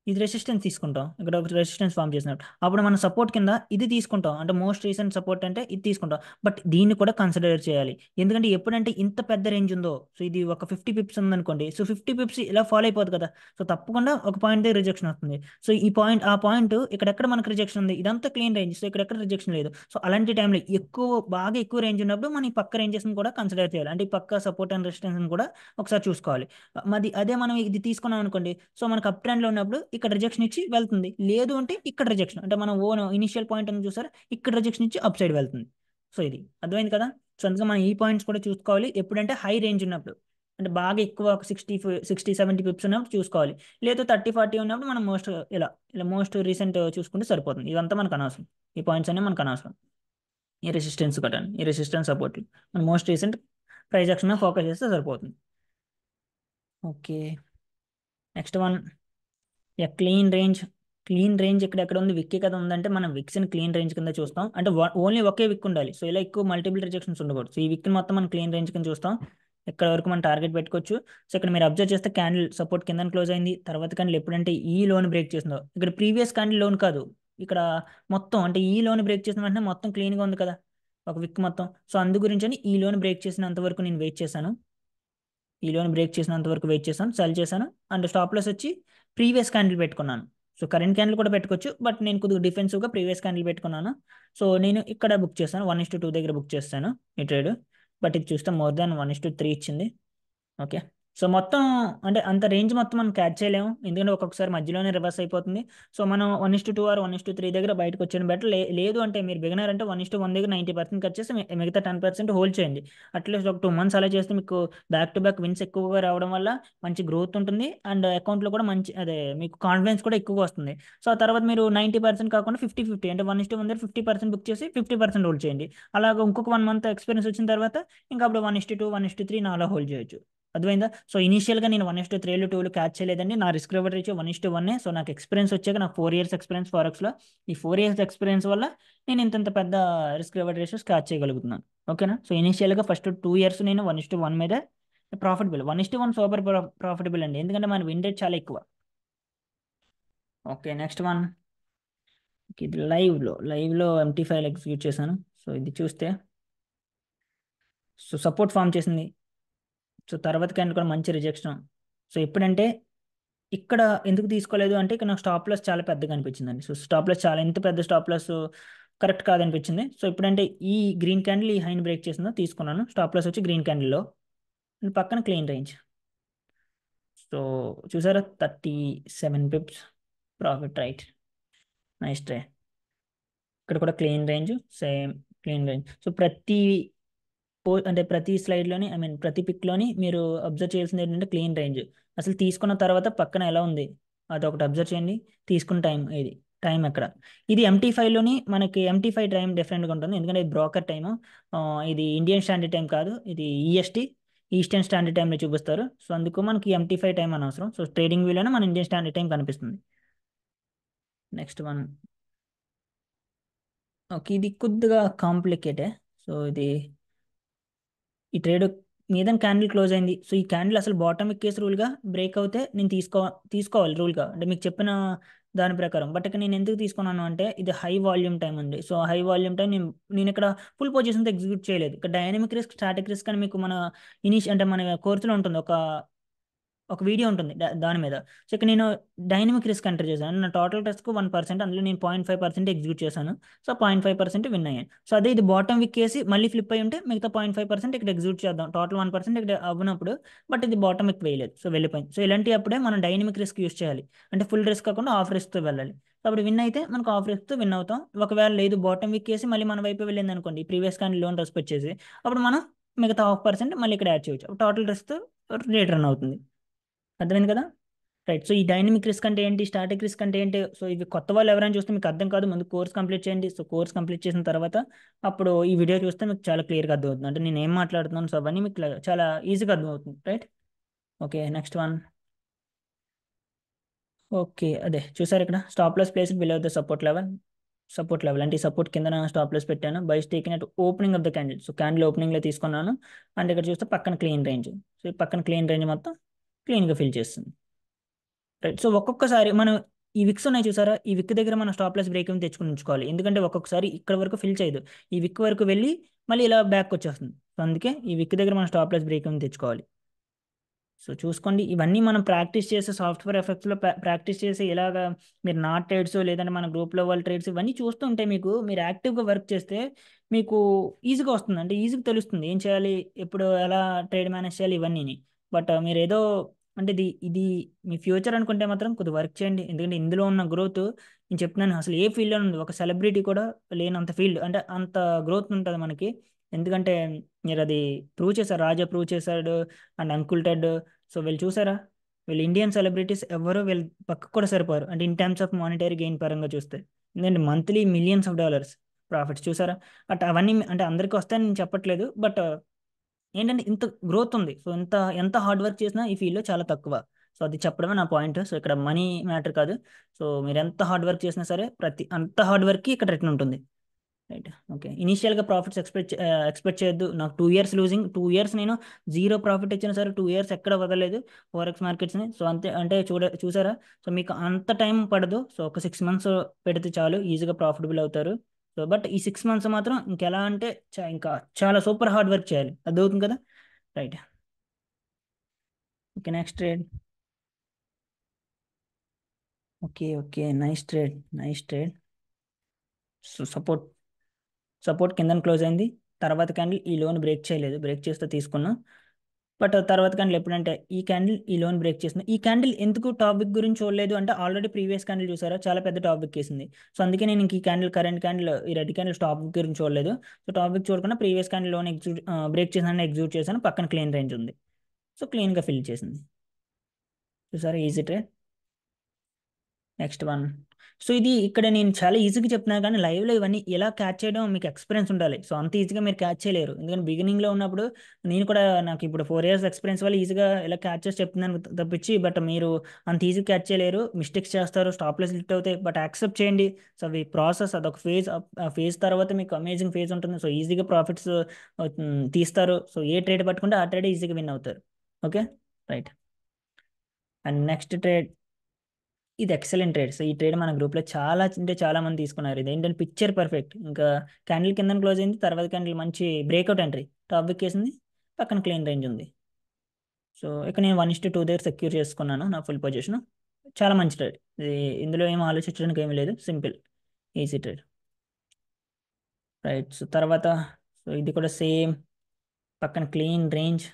ఇది రెసిస్టెన్స్ తీసుకుంటాం. ఇక్కడ ఒక రెసిస్టెన్స్ ఫామ్ చేసినప్పుడు అప్పుడు మనం సపోర్ట్ కింద ఇది తీసుకుంటాం. అంటే మోస్ట్ రీసెంట్ సపోర్ట్ అంటే ఇది తీసుకుంటాం. బట్ దీన్ని కూడా కన్సిడర్ చేయాలి. ఎందుకంటే ఎప్పుడంటే ఇంత పెద్ద రేంజ్ ఉందో, సో ఇది ఒక 50 పిప్స్ ఉందనుకోండి. సో 50 పిప్స్ ఇలా ఫాలో అయిపోదు కదా. సో తప్పకుండా ఒక పాయింట్ దగ్గర రిజెక్షన్ వస్తుంది. సో ఈ పాయింట్ ఆ పాయింట్ ఇక్కడెక్కడ మనకు రిజెక్షన్ ఉంది, ఇదంతా క్లీన్ రేంజ్. సో ఇక్కడెక్కడ రిజెక్షన్ లేదు. సో అలాంటి టైంలో బాగా ఎక్కువ రేంజ్ ఉన్నప్పుడు మనం ఈ పక్క రేంజెస్ కూడా కన్సిడర్ చేయాలి. అంటే ఈ పక్క సపోర్ట్ అండ్ రెసిస్టెన్స్ కూడా ఒకసారి చూసుకోవాలి. మరి అదే మనం ఇది తీసుకున్నాం అనుకోండి. సో మనకు అప్ ట్రెండ్ లో ఉన్నప్పుడు ఇక్కడ రిజెక్షన్ ఇచ్చి వెళ్తుంది. లేదు అంటే ఇక్కడ రిజెక్షన్, అంటే మనం ఓన్ ఇనిషియల్ పాయింట్ అని చూసారు, ఇక్కడ రిజెక్షన్ ఇచ్చి అప్ సైడ్ వెళ్తుంది. సో ఇది అర్థమైంది కదా. సో అందుకే మనం ఈ పాయింట్స్ కూడా చూసుకోవాలి. ఎప్పుడంటే హై రేంజ్ ఉన్నప్పుడు, అంటే బాగా ఎక్కువ ఒక 60 60 70 పిప్స్ ఉన్నప్పుడు చూసుకోవాలి. లేదు 30 40 ఉన్నప్పుడు మనం మోస్ట్ ఇలా ఇలా మోస్ట్ రీసెంట్ చూసుకుంటే సరిపోతుంది. ఇదంతా మనకు అనవసరం. ఈ పాయింట్స్ అన్నీ మనకు అనవసరం. ఈ రెసిస్టెన్స్ కట్టాను, ఈ రెసిస్టెన్స్ సపోర్ట్ మనం most recent price action focus చేస్తే సరిపోతుంది. Okay, next one clean range. Clean range ఇక్కడ ఎక్కడ ఉంది? విక్ కదా ఉందంటే మనం విక్స్ ని క్లీన్ రేంజ్ కింద చూస్తాం. అంటే ఓన్లీ ఒకే విక్ ఉండాలి. సో ఇలా ఎక్కువ మల్టిపుల్ రిజెక్షన్స్ ఉండకూడదు. సో ఈ విక్ మొత్తం మనం క్లీన్ రేంజ్ కింద చూస్తాం. ఇక్కడ వరకు మనం టార్గెట్ పెట్టుకోవచ్చు. సో ఇక్కడ మీరు అబ్జర్వ్ చేస్తే క్యాండిల్ సపోర్ట్ కింద క్లోజ్ అయింది. తర్వాత క్యాండిల్ ఎప్పుడంటే ఈ లోన్ బ్రేక్ చేసిందో, ఇక్కడ ప్రీవియస్ క్యాండిల్ లోన్ కాదు, ఇక్కడ మొత్తం అంటే ఈ లోన్ బ్రేక్ చేసిన వెంటనే మొత్తం క్లీన్గా ఉంది కదా ఒక విక్ మొత్తం. సో అందు గురించి ఈ లోన్ బ్రేక్ చేసినంత వరకు నేను వెయిట్ చేశాను. ఈ లోన్ బ్రేక్ చేసినంత వరకు వెయిట్ చేశాను, సెల్ చేశాను. అండ్ స్టాప్ లాస్ వచ్చి ప్రీవియస్ క్యాండిల్ పెట్టుకున్నాను. సో కరెంట్ క్యాండిల్ కూడా పెట్టుకోవచ్చు, బట్ నేను కొద్దిగా డిఫెన్సివ్గా ప్రీవియస్ క్యాండిల్ పెట్టుకున్నాను. సో నేను ఇక్కడ బుక్ చేశాను, 1:2 దగ్గర బుక్ చేస్తాను ఈ ట్రేడ్. బట్ ఇది చూస్తే మోర్ దాన్ 1:3 ఇచ్చింది. ఓకే. సో మొత్తం అంటే అంత రేంజ్ మొత్తం మనం క్యాచ్ చేయలేము, ఎందుకంటే ఒక్కొక్కసారి మధ్యలోనే రివర్స్ అయిపోతుంది. సో మనం 1:2 ఆర్ 1:3 దగ్గర బయటకు వచ్చేయడం బెటర్. లేదు అంటే మీరు బిగినర్ అంటే 1:1 దగ్గర 90% కట్ చేసి మిగతా 10% హోల్డ్ చేయండి. అట్లీస్ట్ ఒక 2 మంత్స్ అలా చేస్తే మీకు బ్యాక్ టు బ్యాక్ విన్స్ ఎక్కువగా రావడం వల్ల మంచి గ్రోత్ ఉంటుంది. అండ్ అకౌంట్లో కూడా మంచి అదే మీకు కాన్ఫిడెన్స్ కూడా ఎక్కువగా వస్తుంది. సో ఆ తర్వాత మీరు 90% కాకుండా 50-50 అంటే 1:1 దగ్గర 50% బుక్ చేసి 50% హోల్డ్ చేయండి. అలాగ ఇంకొక 1 మంత్ ఎక్స్పీరియన్స్ వచ్చిన తర్వాత ఇంకా అప్పుడు 1:2 1:3 అలా హోల్డ్ చేయొచ్చు. అర్థమైందా? సో ఇనీషియల్గా నేను 1:3 క్యాచ్ చేయలేదండి. నా రిస్క్ రివార్డ్ రేషియో 1:1. సో నాకు ఎక్స్పీరియన్స్ వచ్చాక నాకు 4 years ఎక్స్పీరియన్స్ ఫారెక్స్లో. ఈ 4 years ఎక్స్పీరియన్స్ వల్ల నేను ఇంత పెద్ద రిస్క్ రివార్డ్ రేషియోస్ క్యాచ్ చేయగలుగుతున్నాను. ఓకేనా? సో ఇనీషియల్గా ఫస్ట్ 2 years నేను 1:1 మీద ప్రాఫిటబుల్. 1:1 సూపర్ ప్రాఫిటబుల్ అండి, ఎందుకంటే మన విన్ రేట్ చాలా ఎక్కువ. Okay, next one. ఇది లైవ్లో MT5 ఎగ్జిక్యూట్ చేశాను. సో ఇది చూస్తే సో సపోర్ట్ ఫామ్ చేసింది. సో తర్వాత క్యాండిల్ కూడా మంచి రిజెక్షన్. సో ఎప్పుడంటే ఇక్కడ ఎందుకు తీసుకోలేదు అంటే ఇక్కడ నాకు స్టాప్ లాస్ చాలా పెద్దగా అనిపించిందండి. సో స్టాప్ లాస్ చాలా ఎంత పెద్ద స్టాప్ లాస్ కరెక్ట్ కాదనిపించింది. సో ఎప్పుడంటే ఈ గ్రీన్ క్యాండిల్ ఈ హైని బ్రేక్ చేసిందో తీసుకున్నాను. స్టాప్ లాస్ వచ్చి గ్రీన్ క్యాండిల్లో పక్కన క్లీన్ రేంజ్. సో చూసారా, 37 Pips profit, right? Nice try. ఇక్కడ కూడా clean range, same clean range. So అంటే ప్రతి స్లైడ్లోని ఐ మీన్ ప్రతి పిక్లోని మీరు అబ్జర్వ్ చేయాల్సింది ఏంటంటే క్లీన్ రేంజ్. అసలు తీసుకున్న తర్వాత పక్కన ఎలా ఉంది అదొకటి అబ్జర్వ్ చేయండి. తీసుకున్న టైం ఇది, టైం ఎక్కడ? ఇది MT5లోని మనకి MT5 టైం డిఫరెంట్గా ఉంటుంది, ఎందుకంటే ఇది బ్రోకర్ టైము. ఇది ఇండియన్ స్టాండర్డ్ టైం కాదు, ఇది EST, ఈస్టర్న్ స్టాండర్డ్ టైంలో చూపిస్తారు. సో అందుకు మనకి MT5 టైం అనవసరం. సో ట్రేడింగ్ వ్యూలోనే మన ఇండియన్ స్టాండర్డ్ టైం కనిపిస్తుంది. Next one. ఓకే, ఇది కొద్దిగా కాంప్లికేటే. సో ఈ ట్రేడ్ మీద క్యాండిల్ క్లోజ్ అయింది. సో ఈ క్యాండిల్ అసలు బాటమ్ కేసు రూల్గా బ్రేక్ అవుతే నేను తీసుకోవాలి రూల్గా, అంటే మీకు చెప్పిన దాని ప్రకారం. బట్ ఇక్కడ నేను ఎందుకు తీసుకున్నాను అంటే ఇది హై వాల్యూమ్ టైం ఉంది. సో హై వాల్యూమ్ టైం నేను ఇక్కడ ఫుల్ పొజిషన్తో ఎగ్జిక్యూట్ చేయలేదు. ఇక్కడ డైనమిక్ రిస్క్, స్టాటిక్ రిస్క్ అని మీకు మన అంటే మన కోర్సులో ఉంటుంది ఒక వీడియో ఉంటుంది దాని మీద. సో ఇక్కడ నేను డైనమిక్ రిస్క్ ఎంటర్ చేశాను. నా టోటల్ రిస్క్ 1%, అందులో నేను 0.5% ఎగ్జిక్యూట్ చేశాను. సో 0.5% విన్ అయ్యాను. సో అదే ఇది బాటమ్ విక్ వేసి మళ్ళీ ఫ్లిప్ అయి ఉంటే మిగతా 0.5% ఇక్కడ ఎగ్జిక్యూట్ చేద్దాం, టోటల్ 1% ఇక్కడ అవ్వనప్పుడు. బట్ ఇది బాటమ్ విక్ వేయలేదు, సో వెళ్ళిపోయింది. సో ఇలాంటి అప్పుడే మనం డైనమిక్ రిస్క్ యూస్ చేయాలి, అంటే ఫుల్ రిస్క్ కాకుండా ఆఫ్ రిస్క్తో వెళ్ళాలి. సో అప్పుడు విన్ అయితే మనకు ఆఫ్ రిస్క్తో విన్ అవుతాం. ఒకవేళ లేదు బాటమ్ విక్ వేసి మళ్ళీ మన వైపు వెళ్ళింది అనుకోండి, ప్రీవియస్ కానీ లోన్ రెస్పెక్ట్ చేసి, అప్పుడు మనం మిగతా 0.5% మళ్ళీ ఇక్కడ యాడ్ చేయొచ్చు. టోటల్ రిస్క్ రేట్ రన్ అవుతుంది. అర్థమైంది కదా? రైట్. సో ఈ డైనమిక్ రిస్క్ అంటే ఏంటి, స్టాటిక్ రిస్క్ అంటే ఏంటి, సో ఇవి కొత్త వాళ్ళు ఎవరైనా చూస్తే మీకు అర్థం కాదు, ముందు కోర్స్ కంప్లీట్ చేయండి. సో కోర్స్ కంప్లీట్ చేసిన తర్వాత అప్పుడు ఈ వీడియో చూస్తే మీకు చాలా క్లియర్గా అర్థమవుతుంది, అంటే నేను ఏం మాట్లాడుతున్నాను, సో అవన్నీ మీకు చాలా ఈజీగా అర్థమవుతుంది. Right. Okay, next one. Okay, అదే చూసారు ఇక్కడ stop loss place below the support level. Support level అంటే ఈ సపోర్ట్ కింద స్టాప్ లాస్ పెట్టాను, by taking at opening of the candle. So candle opening లో తీసుకున్నాను, అండ్ ఇక్కడ చూస్తే పక్కన క్లీన్ రేంజ్. సో ఈ పక్కన క్లీన్ రేంజ్ మొత్తం క్లీన్ గా ఫిల్ చేస్తుంది. రైట్. సో ఒక్కొక్కసారి మనం ఈ విక్స్ ఉన్నాయి చూసారా, ఈ విక్ దగ్గర మనం స్టాప్ లాస్ బ్రేక్ తెచ్చుకుని ఉంచుకోవాలి, ఎందుకంటే ఒక్కొక్కసారి ఇక్కడ వరకు ఫిల్ చేయదు, ఈ విక్ వరకు వెళ్ళి మళ్ళీ ఇలా బ్యాక్ వచ్చేస్తుంది. సో అందుకే ఈ విక్ దగ్గర మనం స్టాప్ లాస్ బ్రేక్ తెచ్చుకోవాలి. సో చూసుకోండి, ఇవన్నీ మనం ప్రాక్టీస్ చేసే సాఫ్ట్వేర్ ఎఫెక్ట్స్లో ప్రాక్టీస్ చేసి ఇలాగా మీరు నాట్ ట్రేడ్స్ లేదంటే మన గ్రూప్ లెవెల్ ట్రేడ్స్ ఇవన్నీ చూస్తుంటే మీకు మీరు యాక్టివ్గా వర్క్ చేస్తే మీకు ఈజీగా వస్తుంది, అంటే ఈజీగా తెలుస్తుంది ఏం చేయాలి, ఎప్పుడు ఎలా ట్రేడ్ మేనేజ్ చేయాలి ఇవన్నీ. బట్ మీరు ఏదో అంటే ఇది ఇది మీ ఫ్యూచర్ అనుకుంటే మాత్రం కొద్దిగా వర్క్ చేయండి, ఎందుకంటే ఇందులో ఉన్న గ్రోత్ నేను చెప్తున్నాను అసలు ఏ ఫీల్డ్లో ఉంది, ఒక సెలబ్రిటీ కూడా లేనంత ఫీల్డ్, అంటే అంత గ్రోత్ ఉంటుంది మనకి. ఎందుకంటే మీరు అది ప్రూవ్ చేశారు, రాజా ప్రూవ్ చేశాడు, అండ్ అంకుల్ టెడ్. సో వీళ్ళు చూసారా, వీళ్ళు ఇండియన్ సెలబ్రిటీస్ ఎవరు వీళ్ళు పక్కకు కూడా సరిపోరు, అంటే in terms of monetary gain పరంగా చూస్తే, ఎందుకంటే monthly millions of dollars profits చూసారా. బట్ అవన్నీ అంటే అందరికీ వస్తాయని నేను చెప్పట్లేదు, బట్ ఏంటంటే ఇంత గ్రోత్ ఉంది, సో ఎంత హార్డ్ వర్క్ చేసినా ఈ ఫీల్డ్లో చాలా తక్కువ. సో అది చెప్పడమే నా పాయింట్. సో ఇక్కడ మనీ మ్యాటర్ కాదు, సో మీరు ఎంత హార్డ్ వర్క్ చేసినా సరే అంత హార్డ్ వర్క్కి ఇక్కడ రిటర్న్ ఉంటుంది. రైట్. ఓకే, ఇనీషియల్గా ప్రాఫిట్స్ ఎక్స్పెక్ట్ చేయొద్దు. నాకు 2 years లూజింగ్, 2 years నేను జీరో ప్రాఫిట్ ఇచ్చినా సరే 2 years ఎక్కడ వదలలేదు ఫోరెక్స్ మార్కెట్స్ని. సో అంతే, అంటే చూసారా. సో మీకు అంత టైం పడదు, సో ఒక 6 months పెడితే చాలు ఈజీగా ప్రాఫిటబుల్ అవుతారు. సో బట్ ఈ 6 months మాత్రం ఇంకెలా అంటే ఇంకా చాలా సూపర్ హార్డ్ వర్క్ చేయాలి, అది అవుతుంది కదా. Right. Okay, next trade. Okay okay, nice trade, nice trade. So support కింద క్లోజ్ అయింది, తర్వాత క్యాండిల్ ఈ లోన్ బ్రేక్ చేయలేదు, బ్రేక్ చేస్తే తీసుకున్నాం. బట్ తర్వాత క్యాండిల్ ఎప్పుడంటే ఈ క్యాండిల్ ఈ లోన్ బ్రేక్ చేసింది, ఈ క్యాండిల్ ఎందుకు టాపిక్ గురించి చూడలేదు అంటే ఆల్రెడీ ప్రీవియస్ క్యాండిల్ చూసారా చాలా పెద్ద టాపిక్ వేసింది. సో అందుకే నేను ఇంక ఈ క్యాండిల్ కరెంట్ క్యాండిల్ ఈ రెడ్ క్యాండిల్ టాపిక్ గురించి చూడలేదు. సో టాపిక్ చూడకుండా ప్రీవియస్ క్యాండిల్ లోన్ బ్రేక్ చేసాను, ఎగ్జిక్యూట్ చేశాను, పక్కన క్లీన్ రేంజ్ ఉంది, సో క్లీన్గా ఫిల్ చేసింది. చూసారా, easy trade. Next one. So ఇది ఇక్కడ నేను చాలా ఈజీగా చెప్తున్నాను, కానీ లైవ్లో ఇవన్నీ ఎలా క్యాచ్ చేయడం మీకు ఎక్స్పీరియన్స్ ఉండాలి, సో అంత ఈజీగా మీరు క్యాచ్ చేయలేరు, ఎందుకంటే బిగినింగ్లో ఉన్నప్పుడు నేను కూడా నాకు ఇప్పుడు 4 years ఎక్స్పీరియన్స్ వల్ల ఈజీగా ఎలా క్యాచ్ చేసి చెప్తున్నాను తప్పించి, బట్ మీరు అంత ఈజీ క్యాచ్ చేయలేరు, మిస్టేక్స్ చేస్తారు, స్టాప్ లెస్ హిట్ అవుతాయి, బట్ యాక్సెప్ట్ చేయండి. సో అవి ప్రాసెస్, అదొక ఫేజ్, ఆ ఫేజ్ తర్వాత మీకు అమేజింగ్ ఫేజ్ ఉంటుంది, సో ఈజీగా ప్రాఫిట్స్ తీస్తారు. సో ఏ ట్రేడ్ పట్టుకుంటే ఆ ట్రేడ్ ఈజీగా విన్ అవుతారు. Okay. Right. And next trade, ఇది ఎక్సలెంట్ ట్రేడ్. సో ఈ ట్రేడ్ మన గ్రూప్లో చాలా అంటే చాలా మంది తీసుకున్నారు, ఇది ఏంటంటే పిక్చర్ పర్ఫెక్ట్. ఇంకా క్యాండిల్ కింద క్లోజ్ అయింది, తర్వాత క్యాండిల్ మంచి బ్రేక్అవుట్ ఎంట్రీ, టాప్ విక్ వేసింది, పక్కన క్లీన్ రేంజ్ ఉంది. సో ఇక్కడ నేను 1:2 దగ్గర సెక్యూర్ చేసుకున్నాను నా ఫుల్ పొజిషన్. చాలా మంచి ట్రేడ్ ఇది, ఇందులో ఏం ఆలోచించడానికి ఏమీ లేదు, simple easy trade. Right. So తర్వాత సో ఇది కూడా సేమ్, పక్కన క్లీన్ రేంజ్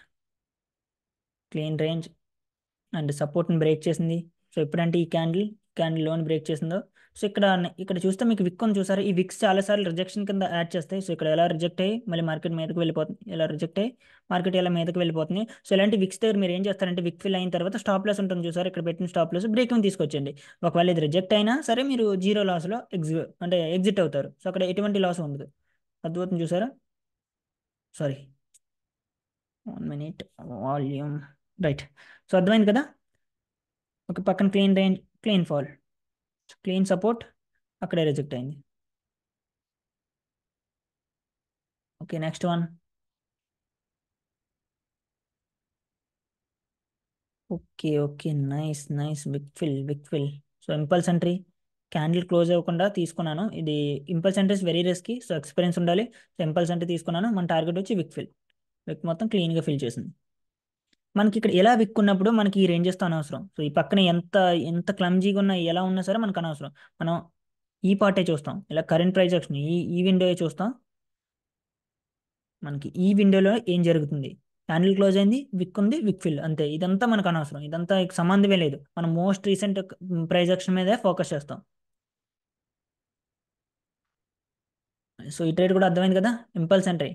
అండ్ సపోర్ట్ని బ్రేక్ చేసింది. సో ఎప్పుడంటే ఈ క్యాండిల్ లోన్ బ్రేక్ చేసిందో, సో ఇక్కడ చూస్తే మీకు విక్ ఉంది చూసారు, ఈ విక్స్ చాలాసార్లు రిజెక్షన్ కింద యాడ్ చేస్తాయి. సో ఇక్కడ ఎలా రిజెక్ట్ అయ్యి మళ్ళీ మార్కెట్ మీదకి వెళ్ళిపోతుంది, ఇలా రిజెక్ట్ అయ్యి మార్కెట్ ఇలా మీదకి వెళ్ళిపోతుంది. సో ఇలాంటి విక్స్ దగ్గర మీరు ఏం చేస్తారంటే విక్ ఫిల్ అయిన తర్వాత స్టాప్ లాస్ ఉంటుంది చూసారు, ఇక్కడ పెట్టిన స్టాప్ లాస్ బ్రేకింగ్ తీసుకొచ్చండి. ఒకవేళ ఇది రిజెక్ట్ అయినా సరే మీరు జీరో లాస్లో అంటే ఎగ్జిట్ అవుతారు, సో అక్కడ ఎటువంటి లాస్ ఉండదు. అద్భుతం చూసారా. Sorry, 1 minute, volume. Right. So అర్థమైంది కదా. ఒక పక్కన clean range, clean fall, clean support, అక్కడే రిజెక్ట్ అయింది. Okay, next one. Okay okay, nice nice, big fill. So impulse entry, candle close అవ్వకుండా తీసుకున్నాను, ఇది impulse entry is very risky, so experience ఉండాలి. సో ఇంపల్స్ ఎంట్రీ తీసుకున్నాను, మన target వచ్చి విక్ మొత్తం క్లీన్గా ఫిల్ చేసింది. మనకి ఇక్కడ ఎలా విక్ ఉన్నప్పుడు మనకి ఈ రేంజెస్తో అనవసరం, సో ఈ పక్కన ఎంత ఎంత క్లమ్జీగా ఉన్నా ఎలా ఉన్నా సరే మనకు అనవసరం, మనం ఈ పార్టే చూస్తాం, ఇలా కరెంట్ ప్రైస్ యాక్షన్ ఈ విండో చూస్తాం. మనకి ఈ విండోలో ఏం జరుగుతుంది, క్యాండిల్ క్లోజ్ అయింది, విక్ ఉంది, విక్ ఫిల్, అంతే. ఇదంతా మనకు అనవసరం, ఇదంతా సంబంధమే లేదు, మనం మోస్ట్ రీసెంట్ ప్రైస్ యాక్షన్ మీదే ఫోకస్ చేస్తాం. సో ఈ ట్రేడ్ కూడా అర్థమైంది కదా, ఇంపల్స్ ఎంట్రీ.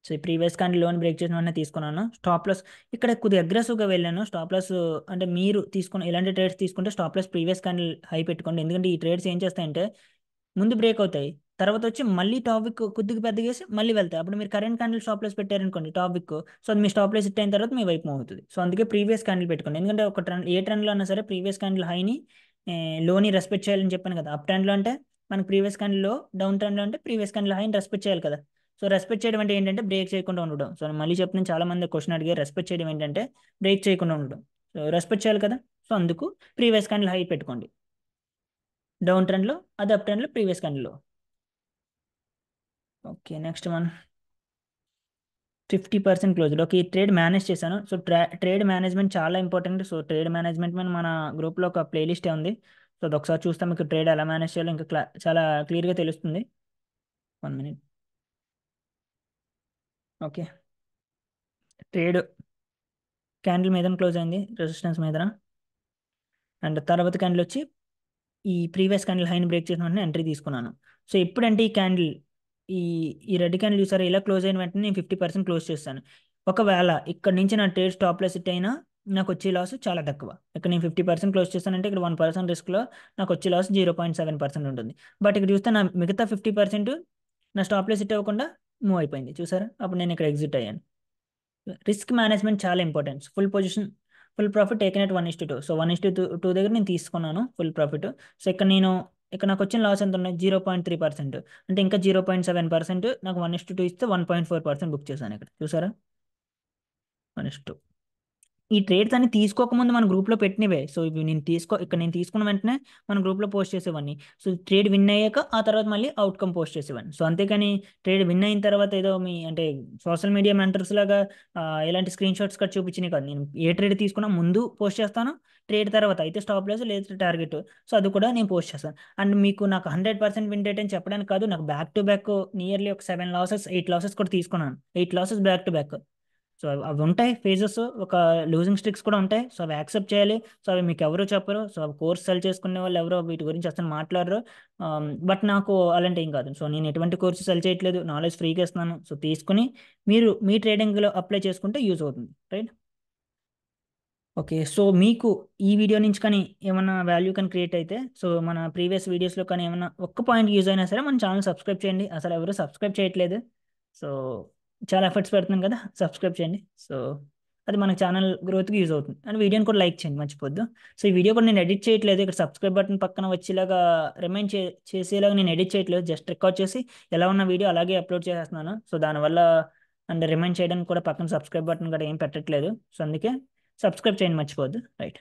సో ఈ ప్రీవియస్ క్యాండిల్ లోన్ బ్రేక్ చేసిన వెంటనే తీసుకున్నాను. స్టాప్ లాస్ ఇక్కడ కొద్దిగా అగ్రెసివ్గా వెళ్ళాను. స్టాప్ లాస్ అంటే మీరు తీసుకున్న ఇలాంటి ట్రేడ్స్ తీసుకుంటే stop loss previous candle high పెట్టుకోండి. ఎందుకంటే ఈ ట్రేడ్స్ ఏం చేస్తాయంటే ముందు బ్రేక్ అవుతాయి, తర్వాత వచ్చి మళ్ళీ టాప్ విక్ కొద్దిగా పెద్దగేసి మళ్ళీ వెళ్తాయి. అప్పుడు మీరు కరెంట్ క్యాండిల్ స్టాప్ లాస్ పెట్టారనుకోండి టాప్ విక్, సో అది మీ స్టాప్ లాస్ హిట్ అయిన తర్వాత మీ వైపు మూవ్ అవుతుంది. సో అందుకే ప్రీవియస్ క్యాండిల్ పెట్టుకోండి. ఎందుకంటే ఒక ట్రెండ్ ఏ ట్రెండ్లో అయినా సరే ప్రీవియస్ క్యాండిల్ హైని లోని రెస్పెక్ట్ చేయాలని చెప్పాను కదా. అప్ ట్రెండ్లో అంటే మనకి ప్రీవియస్ క్యాండిల్లో, డౌన్ ట్రెండ్లో అంటే ప్రీవియస్ క్యాండిల్ హైని రెస్పెక్ట్ చేయాలి కదా. సో రెస్పెక్ట్ చేయడం అంటే ఏంటంటే బ్రేక్ చేయకుండా ఉండడం. సో నేను మళ్ళీ చెప్తున్నాను, చాలా మంది క్వశ్చన్ అడిగారు రెస్పెక్ట్ చేయడం ఏంటంటే బ్రేక్ చేయకుండా ఉండడం. సో రెస్పెక్ట్ చేయాలి కదా. సో అందుకు ప్రీవియస్ క్యాండిల్ హై పెట్టుకోండి డౌన్ ట్రెండ్లో, అది అప్ ట్రెండ్లో ప్రీవియస్ క్యాండిల్లో. Okay, next one 50% closed. Okay, ఈ ట్రేడ్ మేనేజ్ చేశాను. సో ట్రేడ్ మేనేజ్మెంట్ చాలా ఇంపార్టెంట్. సో ట్రేడ్ మేనేజ్మెంట్ మీద మన గ్రూప్లో ఒక ప్లేలిస్టే ఉంది. సో అది ఒకసారి చూస్తే మీకు ట్రేడ్ ఎలా మేనేజ్ చేయాలో ఇంకా చాలా క్లియర్గా తెలుస్తుంది. 1 minute. ఓకే, ట్రేడ్ క్యాండిల్ మీద క్లోజ్ అయింది, రెసిస్టెన్స్ మీద. అండ్ తర్వాత క్యాండిల్ వచ్చి ఈ ప్రీవియస్ క్యాండిల్ హైని బ్రేక్ చేసిన వెంటనే ఎంట్రీ తీసుకున్నాను. సో ఎప్పుడంటే ఈ క్యాండిల్ ఈ ఈ రెడ్ క్యాండిల్ చూసారా, ఇలా క్లోజ్ అయిన వెంటనే నేను 50% క్లోజ్ చేస్తాను. ఒకవేళ ఇక్కడ నుంచి నా ట్రేడ్ స్టాప్ లాస్ హిట్ అయినా నాకు వచ్చే లాస్ చాలా తక్కువ. ఇక్కడ నేను 50% క్లోజ్ చేస్తానంటే ఇక్కడ 1% రిస్క్లో నాకు వచ్చే లాస్ 0.7% ఉంటుంది. బట్ ఇక్కడ చూస్తే నా మిగతా 50% నా స్టాప్ లాస్ హిట్ అవ్వకుండా మూవ్ అయిపోయింది చూసారా. అప్పుడు నేను ఇక్కడ ఎగ్జిట్ అయ్యాను. రిస్క్ మేనేజ్మెంట్ చాలా important. Full profit taken at 1:2. So 1:2 దగ్గర నేను తీసుకున్నాను ఫుల్ ప్రాఫిట్. సో ఇక్కడ నాకు వచ్చిన లాస్ ఎంత ఉన్నాయి, 0.3%. అంటే ఇంకా 0.7% నాకు 1:2 ఇస్తే 1.4% బుక్ చేశాను ఇక్కడ చూసారా. 1:2 ఈ ట్రేడ్స్ అన్ని తీసుకోకముందు మన గ్రూప్లో పెట్టినవే. సో ఇవి నేను తీసుకున్న వెంటనే మన గ్రూప్లో పోస్ట్ చేసేవాడిని. సో ట్రేడ్ విన్ అయ్యాక ఆ తర్వాత మళ్ళీ అవుట్కమ్ పోస్ట్ చేసేవాడిని. సో అంతేకాని ట్రేడ్ విన్ అయిన తర్వాత ఏదో మీ అంటే సోషల్ మీడియా మెంటర్స్ లాగా ఇలాంటి స్క్రీన్ షాట్స్ కట్ చూపించినాయి కాదు. నేను ఏ ట్రేడ్ తీసుకున్నా ముందు పోస్ట్ చేస్తాను, ట్రేడ్ తర్వాత అయితే స్టాప్ లాస్ లేదా టార్గెట్, సో అది కూడా నేను పోస్ట్ చేస్తాను. అండ్ మీకు నాకు 100% విన్ రేట్ అని చెప్పడానికి కాదు, నాకు బ్యాక్ టు బ్యాక్ నియర్లీ ఒక 7 లాసెస్ 8 లాసెస్ కూడా తీసుకున్నాను. 8 losses back to back. So అవి ఉంటాయి ఫేజెస్, ఒక లూజింగ్ స్ట్రిక్స్ కూడా ఉంటాయి. సో అవి యాక్సెప్ట్ చేయాలి. సో అవి మీకు ఎవరు చెప్పరు. సో అవి కోర్స్ సెల్ చేసుకునే వాళ్ళు ఎవరో వీటి గురించి అసలు మాట్లాడరు. బట్ నాకు అలాంటి ఏం కాదు. సో నేను ఎటువంటి కోర్సు సెల్ చేయట్లేదు, నాలెడ్జ్ ఫ్రీగా ఇస్తున్నాను. సో తీసుకుని మీరు మీ ట్రేడింగ్లో అప్లై చేసుకుంటే యూజ్ అవుతుంది, రైట్. ఓకే, సో మీకు ఈ వీడియో నుంచి కానీ ఏమైనా వాల్యూ కానీ క్రియేట్ అయితే, సో మన ప్రీవియస్ వీడియోస్లో కానీ ఏమైనా ఒక్క పాయింట్ యూజ్ అయినా సరే మన ఛానల్ సబ్స్క్రైబ్ చేయండి. అసలు ఎవరు సబ్స్క్రైబ్ చేయట్లేదు. సో చాలా ఎఫర్ట్స్ పెడుతున్నాను కదా, సబ్స్క్రైబ్ చేయండి. సో అది మన ఛానల్ గ్రోత్కి యూజ్ అవుతుంది. అండ్ వీడియోని కూడా లైక్ చేయండి మర్చిపోద్దు. సో ఈ వీడియో కూడా నేను ఎడిట్ చేయట్లేదు. ఇక్కడ సబ్స్క్రైబ్ బటన్ పక్కన వచ్చేలాగా రిమైండ్ చేసేలాగా నేను ఎడిట్ చేయట్లేదు. జస్ట్ రికార్డ్ చేసి ఎలా ఉన్న వీడియో అలాగే అప్లోడ్ చేసేస్తున్నాను. సో దానివల్ల అండ్ రిమైండ్ చేయడానికి కూడా పక్కన సబ్స్క్రైబ్ బటన్ కూడా ఏం పెట్టట్లేదు. సో అందుకే సబ్స్క్రైబ్ చేయండి మర్చిపోద్దు, రైట్.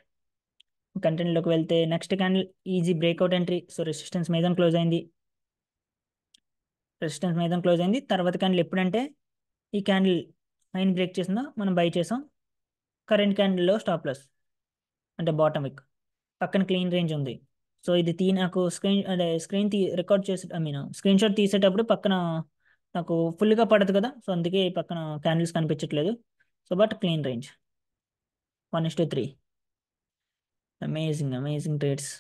కంటెంట్లోకి వెళ్తే next candle easy breakout entry. So resistance మీద క్లోజ్ అయింది, తర్వాత క్యాండిల్ ఎప్పుడంటే ఈ క్యాండిల్ పైన బ్రేక్ చేసిందో మనం బై చేసాం. కరెంట్ క్యాండిల్లో స్టాప్ లాస్ అంటే బాటమ్ విక్ పక్కన క్లీన్ రేంజ్ ఉంది. సో ఇది నాకు స్క్రీన్ రికార్డ్ చేసే స్క్రీన్ షాట్ తీసేటప్పుడు పక్కన నాకు ఫుల్గా పడదు కదా. సో అందుకే పక్కన క్యాండిల్స్ కనిపించట్లేదు. So but clean range 1:3. Amazing trades.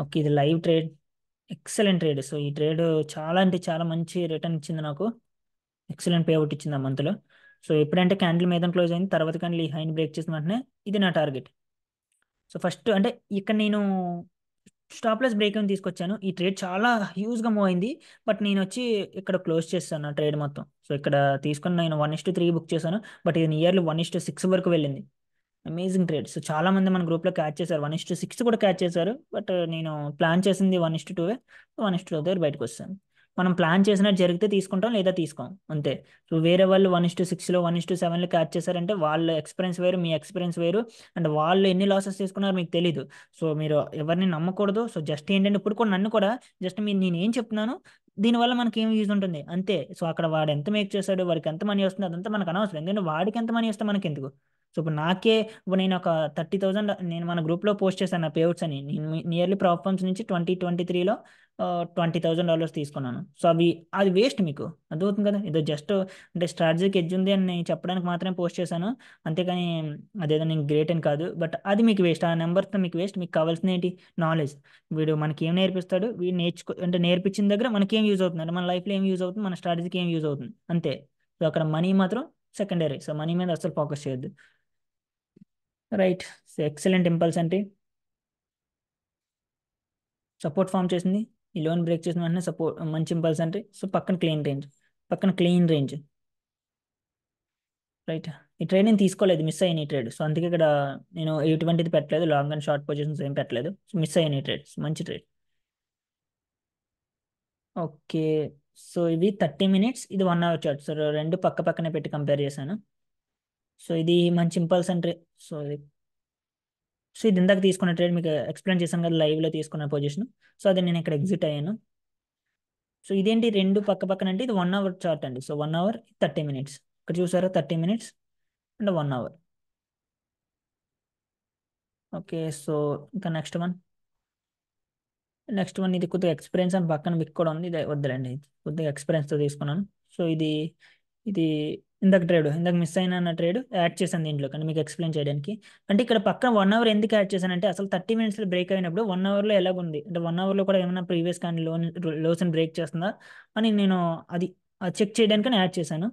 Okay, ఇది live trade, excellent trade. So ఈ ట్రేడ్ చాలా అంటే చాలా మంచి రిటర్న్ ఇచ్చింది నాకు, ఎక్సలెంట్ పేఅవుట్ ఇచ్చింది ఆ మంత్లో. సో ఎప్పుడంటే క్యాండిల్ మీద క్లోజ్ అయింది, తర్వాత క్యాండిల్ ఈ హైని బ్రేక్ చేసిన వెంటనే ఇది నా టార్గెట్. సో ఫస్ట్ అంటే ఇక్కడ నేను స్టాప్ లాస్ బ్రేక్ అని తీసుకొచ్చాను. ఈ ట్రేడ్ చాలా హ్యూజ్గా మూవ్ అయింది. బట్ నేను వచ్చి ఇక్కడ క్లోజ్ చేస్తాను ఆ ట్రేడ్ మొత్తం. సో ఇక్కడ తీసుకొని నేను 1:3 బుక్ చేశాను. బట్ ఇది నియర్లీ 1:6 వరకు వెళ్ళింది. Amazing trade. సో చాలా మంది మన గ్రూప్లో క్యాచ్ చేశారు, 1:6 కూడా క్యాచ్ చేశారు. బట్ నేను ప్లాన్ చేసింది 1:2, 1:2 దగ్గర బయటకు వస్తాను. మనం ప్లాన్ చేసినట్టు జరిగితే తీసుకుంటాం, లేదా తీసుకోం అంతే. సో వేరే వాళ్ళు 1:6లో 1:7లో క్యాచ్ చేశారంటే వాళ్ళ ఎక్స్పీరియన్స్ వేరు, మీ ఎక్స్పీరియన్స్ వేరు. అండ్ వాళ్ళు ఎన్ని లాసెస్ తీసుకున్నారో మీకు తెలీదు. సో మీరు ఎవరిని నమ్మకూడదు. సో జస్ట్ ఏంటంటే ఇప్పుడు కూడా నన్ను కూడా జస్ట్ నేను ఏం చెప్తున్నాను దీనివల్ల మనకి ఏం యూజ్ ఉంటుంది అంతే. సో అక్కడ వాడు ఎంత మేక్ చేశాడు, వాడికి ఎంత మనీ వస్తుంది అదంతా మనకు అనవసరం. ఎందుకంటే వాడికి ఎంత మనీ వస్తే మనకి ఎందుకు. సో ఇప్పుడు నాకే ఇప్పుడు నేను ఒక 30,000 నేను మన గ్రూప్లో పోస్ట్ చేశాను నా పేఅవుట్స్ అని. నేను నియర్లీ ప్రాప్ ఫార్మ్స్ నుంచి 2023లో $20,000 తీసుకున్నాను. సో అది వేస్ట్ మీకు అర్థమవుతుంది కదా. ఇది జస్ట్ అంటే స్ట్రాటజీకి ఎడ్జ్ ఉంది అని నేను చెప్పడానికి మాత్రమే పోస్ట్ చేశాను. అంతేకాని అదేదో నేను గ్రేట్ అని కాదు. బట్ అది మీకు వేస్ట్, ఆ నెంబర్తో మీకు వేస్ట్. మీకు కావాల్సిన ఏంటి? నాలెడ్జ్. వీడు మనకి ఏం నేర్పిస్తాడు, వీడు అంటే నేర్పించిన దగ్గర మనకి ఏం యూజ్ అవుతుంది, అంటే మన లైఫ్లో ఏం యూజ్ అవుతుంది, మన స్ట్రాటజీకి ఏం యూజ్ అవుతుంది అంతే. సో అక్కడ మనీ మాత్రం సెకండరీ. సో మనీ మీద అసలు ఫోకస్ చేయొద్దు. రైట్. సో ఎక్సలెంట్ ఇంపల్స్ అంటే సపోర్ట్ ఫామ్ చేసింది. ఈ లోన్ బ్రేక్ చేసిన వెంటనే సపోర్ట్ మంచి ఇంపల్స్ అంటే సో పక్కన క్లీన్ రేంజ్. రైట్. ఈ ట్రేడ్ నేను తీసుకోలేదు, మిస్ అయ్యాను ఈ ట్రేడ్. సో అందుకే ఇక్కడ నేను ఎటువంటిది పెట్టలేదు, లాంగ్ అండ్ షార్ట్ పొజిషన్స్ ఏం పెట్టలేదు. సో మిస్ అయ్యాను ఈ ట్రేడ్. మంచి ట్రేడ్. ఓకే. సో ఇవి 30 మినిట్స్, ఇది 1 అవర్ చార్ట్. సో రెండు పక్క పక్కనే పెట్టి కంపేర్ చేశాను. సో ఇది మంచి ఇంపల్స్ అంటే సో ఇది ఇందాక తీసుకున్న ట్రేడ్ మీకు ఎక్స్ప్లెయిన్ చేశాను కదా, లైవ్లో తీసుకున్న పొజిషన్. సో అది నేను ఇక్కడ ఎగ్జిట్ అయ్యాను. సో ఇదేంటి రెండు పక్క పక్కన అంటే ఇది 1 అవర్ చార్ట్ అండి. So 1 hour 30 minutes. ఇక్కడ చూసారా 30 minutes and 1 hour. Okay. So ఇంకా నెక్స్ట్ వన్ ఇది కొద్దిగా ఎక్స్పీరియన్స్ అని పక్కన మీకు కూడా ఉంది, ఇది వద్దులేండి. ఇది కొద్దిగా ఎక్స్పీరియన్స్తో తీసుకున్నాను. సో ఇది ఇందాక మిస్ అయిన ట్రేడ్ యాడ్ చేశాను దీంట్లో కానీ మీకు ఎక్స్ప్లెయిన్ చేయడానికి. అంటే ఇక్కడ పక్కన 1 అవర్ ఎందుకు యాడ్ చేశానంటే అసలు 30 మినిట్స్లో బ్రేక్ అయినప్పుడు 1 అవర్లో ఎలాగుంది అంటే 1 అవర్లో కూడా ఏమైనా ప్రీవియస్ కానీ లోస్ని బ్రేక్ చేస్తుందా అని నేను అది చెక్ చేయడానికి యాడ్ చేశాను.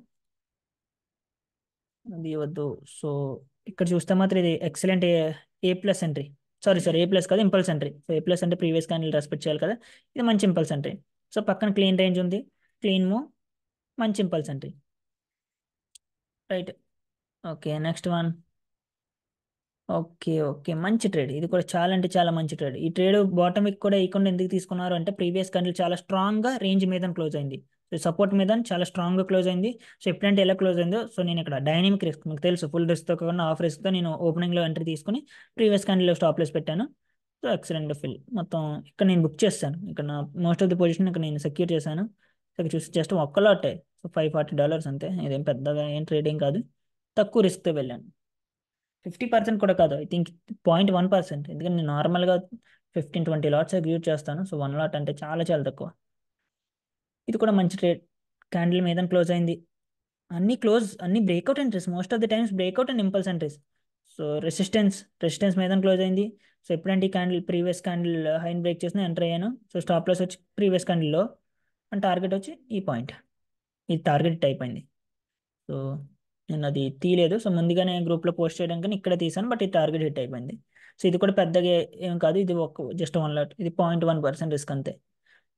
అది వద్దు. సో ఇక్కడ చూస్తే మాత్రం ఇది ఎక్సలెంట్ ఏ ప్లస్ ఎంట్రీ. సారీ ఏ ప్లస్ కాదు, ఇంపల్స్ ఎంట్రీ. సో ఏ ప్లస్ అంటే ప్రీవియస్ క్యాండిల్ రెస్పెక్ట్ చేయాలి కదా. ఇది మంచి ఇంపల్స్ ఎంట్రీ. సో పక్కన క్లీన్ రేంజ్ ఉంది, క్లీన్ మూవ్, మంచి impulse entry. Right. Okay. Next one. Okay మంచి ట్రేడ్. ఇది కూడా చాలా అంటే చాలా మంచి ట్రేడ్. ఈ ట్రేడ్ బాటమ్ విక్ కూడా ఇవ్వకుండా ఎందుకు తీసుకున్నారు అంటే ప్రీవియస్ క్యాండిల్ చాలా స్ట్రాంగ్గా రేంజ్ మీద క్లోజ్ అయింది. సో సపోర్ట్ మీద చాలా స్ట్రాంగ్గా క్లోజ్ అయింది. సో ఎప్పుడంటే ఎలా క్లోజ్ అయిందో సో నేను ఇక్కడ డైనమిక్ రిస్క్ మీకు తెలుసు, ఫుల్ రిస్క్తో కాకుండా హాఫ్ రిస్క్తో నేను ఓపెనింగ్లో ఎంట్రీ తీసుకుని ప్రీవియస్ క్యాండిల్లో స్టాప్ లెస్ పెట్టాను. సో ఎక్సలెంట్ ఫిల్ మొత్తం ఇక్కడ నేను బుక్ చేస్తాను. ఇక్కడ నా మోస్ట్ ఆఫ్ ది పొజిషన్ ఇక్కడ నేను సెక్యూర్ చేశాను. ఇక్కడ చూసి జస్ట్ ఒక్క లాటే. సో $540 అంతే. ఇదేం పెద్దగా ఏం ట్రేడింగ్ కాదు, తక్కువ రిస్క్తో వెళ్ళాను. 50% కూడా కాదు, ఐ థింక్ 0.1%. ఎందుకంటే నేను నార్మల్గా 15-20 లాట్స్ ఎగ్జిక్యూట్ చేస్తాను. సో 1 లాట్ అంటే చాలా చాలా తక్కువ. ఇది కూడా మంచి ట్రేడ్. క్యాండిల్ మీద క్లోజ్ అయింది. అన్ని breakout entries, most of the times breakout and impulse entries. So resistance మీద క్లోజ్ అయింది. సో ఎప్పుడంటే ఈ క్యాండిల్ ప్రీవియస్ క్యాండిల్ హైన్ బ్రేక్ చేసిన ఎంటర్ అయ్యాను. సో స్టాప్ లాస్ వచ్చి ప్రీవియస్ క్యాండిల్లో అండ్ టార్గెట్ వచ్చి ఈ పాయింట్. ఇది టార్గెట్ హిట్ అయిపోయింది. సో నేను అది తీయలేదు. సో ముందుగానే గ్రూప్లో పోస్ట్ చేయడం కానీ ఇక్కడ తీసాను, బట్ ఈ టార్గెట్ హిట్ అయిపోయింది. సో ఇది కూడా పెద్దగా ఏం కాదు, ఇది జస్ట్ 1 లాట్, ఇది 0.1% రిస్క్ అంతే.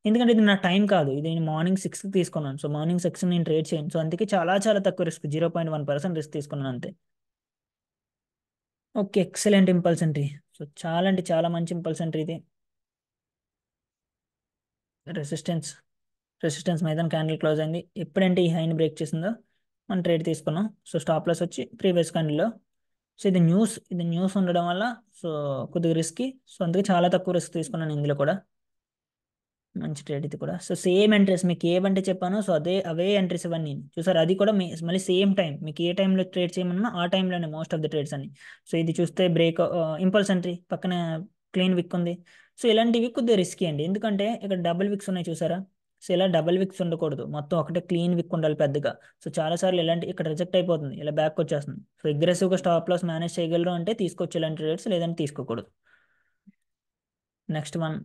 ఎందుకంటే ఇది నా టైం కాదు, ఇది నేను మార్నింగ్ 6కి తీసుకున్నాను. సో మార్నింగ్ 6 నేను ట్రేడ్ చేయను. సో అందుకే చాలా చాలా తక్కువ రిస్క్, 0.1% రిస్క్ తీసుకున్నాను అంతే. Okay. Excellent impulse entry. So చాలా అంటే చాలా మంచి ఇంపల్స్ ఎంట్రీ ఇది. రెసిస్టెన్స్ రెసిస్టెన్స్ మీద క్యాండిల్ క్లోజ్ అయింది. ఎప్పుడంటే ఈ హైని బ్రేక్ చేసిందో మనం ట్రేడ్ తీసుకున్నాం. సో స్టాప్ లాస్ వచ్చి ప్రీవియస్ క్యాండిల్లో. సో ఇది న్యూస్ ఉండడం వల్ల సో కొద్దిగా రిస్కీ. సో అందుకే చాలా తక్కువ రిస్క్ తీసుకున్నాను ఇందులో కూడా. మంచి ట్రేడ్ ఇది కూడా. సో సేమ్ ఎంట్రీస్ మీకు ఏవంటే చెప్పాను, సో అవే ఎంట్రీస్ ఇవన్నీ చూసారు. అది కూడా మళ్ళీ సేమ్ టైం, మీకు ఏ టైంలో ట్రేడ్ చేయమన్నా ఆ టైంలోనే మోస్ట్ ఆఫ్ ది ట్రేడ్స్ అన్ని. సో ఇది చూస్తే ఇంపల్స్ ఎంట్రీ పక్కన క్లీన్ విక్ ఉంది. సో ఇలాంటివి కొద్దిగా రిస్కీ అండి, ఎందుకంటే ఇక్కడ డబుల్ విక్స్ ఉన్నాయి చూసారా. సో ఇలా డబుల్ విక్స్ ఉండకూడదు, మొత్తం ఒకటే క్లీన్ విక్ ఉండాలి పెద్దగా. సో చాలాసార్లు ఇలాంటి ఇక్కడ రిజెక్ట్ అయిపోతుంది, ఇలా బ్యాక్ వచ్చేస్తుంది. సో అగ్రెసివ్గా స్టాప్ లాస్ మేనేజ్ చేయగలరు అంటే తీసుకోవచ్చు ఇలాంటి ట్రేడ్స్, లేదంటే తీసుకోకూడదు. Next one.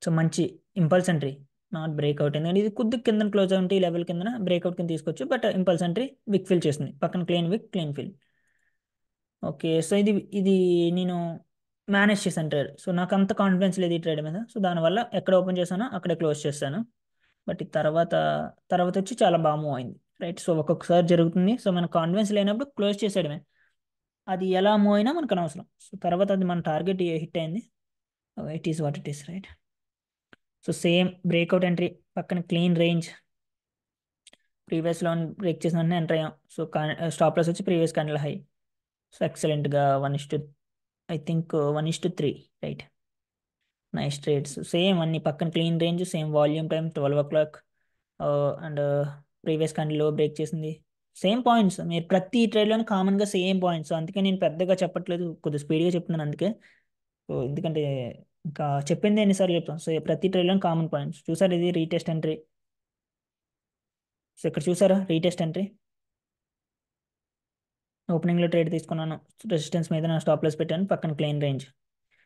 సో మంచి ఇంపల్స్ ఎంట్రీ, నాట్ బ్రేక్అవుట్. ఎందుకంటే ఇది కొద్ది కింద క్లోజ్ ఉంటే ఈ లెవెల్ కింద బ్రేక్అవుట్ కింద తీసుకోవచ్చు, బట్ ఇంపల్స్ ఎంట్రీ విక్ ఫిల్ చేస్తుంది పక్కన క్లీన్ ఫిల్. ఓకే. సో ఇది నేను మేనేజ్ చేశాను ట్రేడ్. సో నాకు అంత కాన్ఫిడెన్స్ లేదు ఈ ట్రేడ్ మీద. సో దానివల్ల ఎక్కడ ఓపెన్ చేశానో అక్కడే క్లోజ్ చేస్తాను. బట్ ఈ తర్వాత వచ్చి చాలా బాగా మూవ్ అయింది. రైట్. సో ఒక్కొక్కసారి జరుగుతుంది. సో మన కాన్ఫిడెన్స్ లేనప్పుడు క్లోజ్ చేసేయడమే, అది ఎలా మూవ్ అయినా మనకు అనవసరం. సో తర్వాత అది మన టార్గెట్ హిట్ అయింది. It is what it is. Right. So same breakout entry పక్కన clean range, previous low break చేసిన వెంటనే ఎంటర్ అయ్యాం. సో స్టాప్ లాస్ వచ్చి ప్రీవియస్ క్యాండిల్ హై. సో ఎక్సలెంట్గా 1:, I think 1:3. Right. Nice trades. Same అన్ని పక్కన clean range, same volume time 12 o'clock. And previous candle లో break చేసింది. సేమ్ పాయింట్స్ మీరు ప్రతి ట్రేడ్లోనే కామన్గా సేమ్ పాయింట్స్, అందుకే నేను పెద్దగా చెప్పట్లేదు, కొద్దిగా స్పీడ్గా చెప్తున్నాను అందుకే. సో ఎందుకంటే ఇంకా చెప్పింది ఎన్నిసార్లు చెప్తాం. సో ప్రతి ట్రేడ్లోనే కామన్ పాయింట్స్ చూసారు. ఇది రీటెస్ట్ ఎంట్రీ. సో ఇక్కడ చూసారా రీటెస్ట్ ఎంట్రీ. ఓపెనింగ్లో ట్రేడ్ తీసుకున్నాను, రెసిస్టెన్స్ మీద నా స్టాప్ లాస్ పెట్టాను, పక్కన క్లీన్ రేంజ్.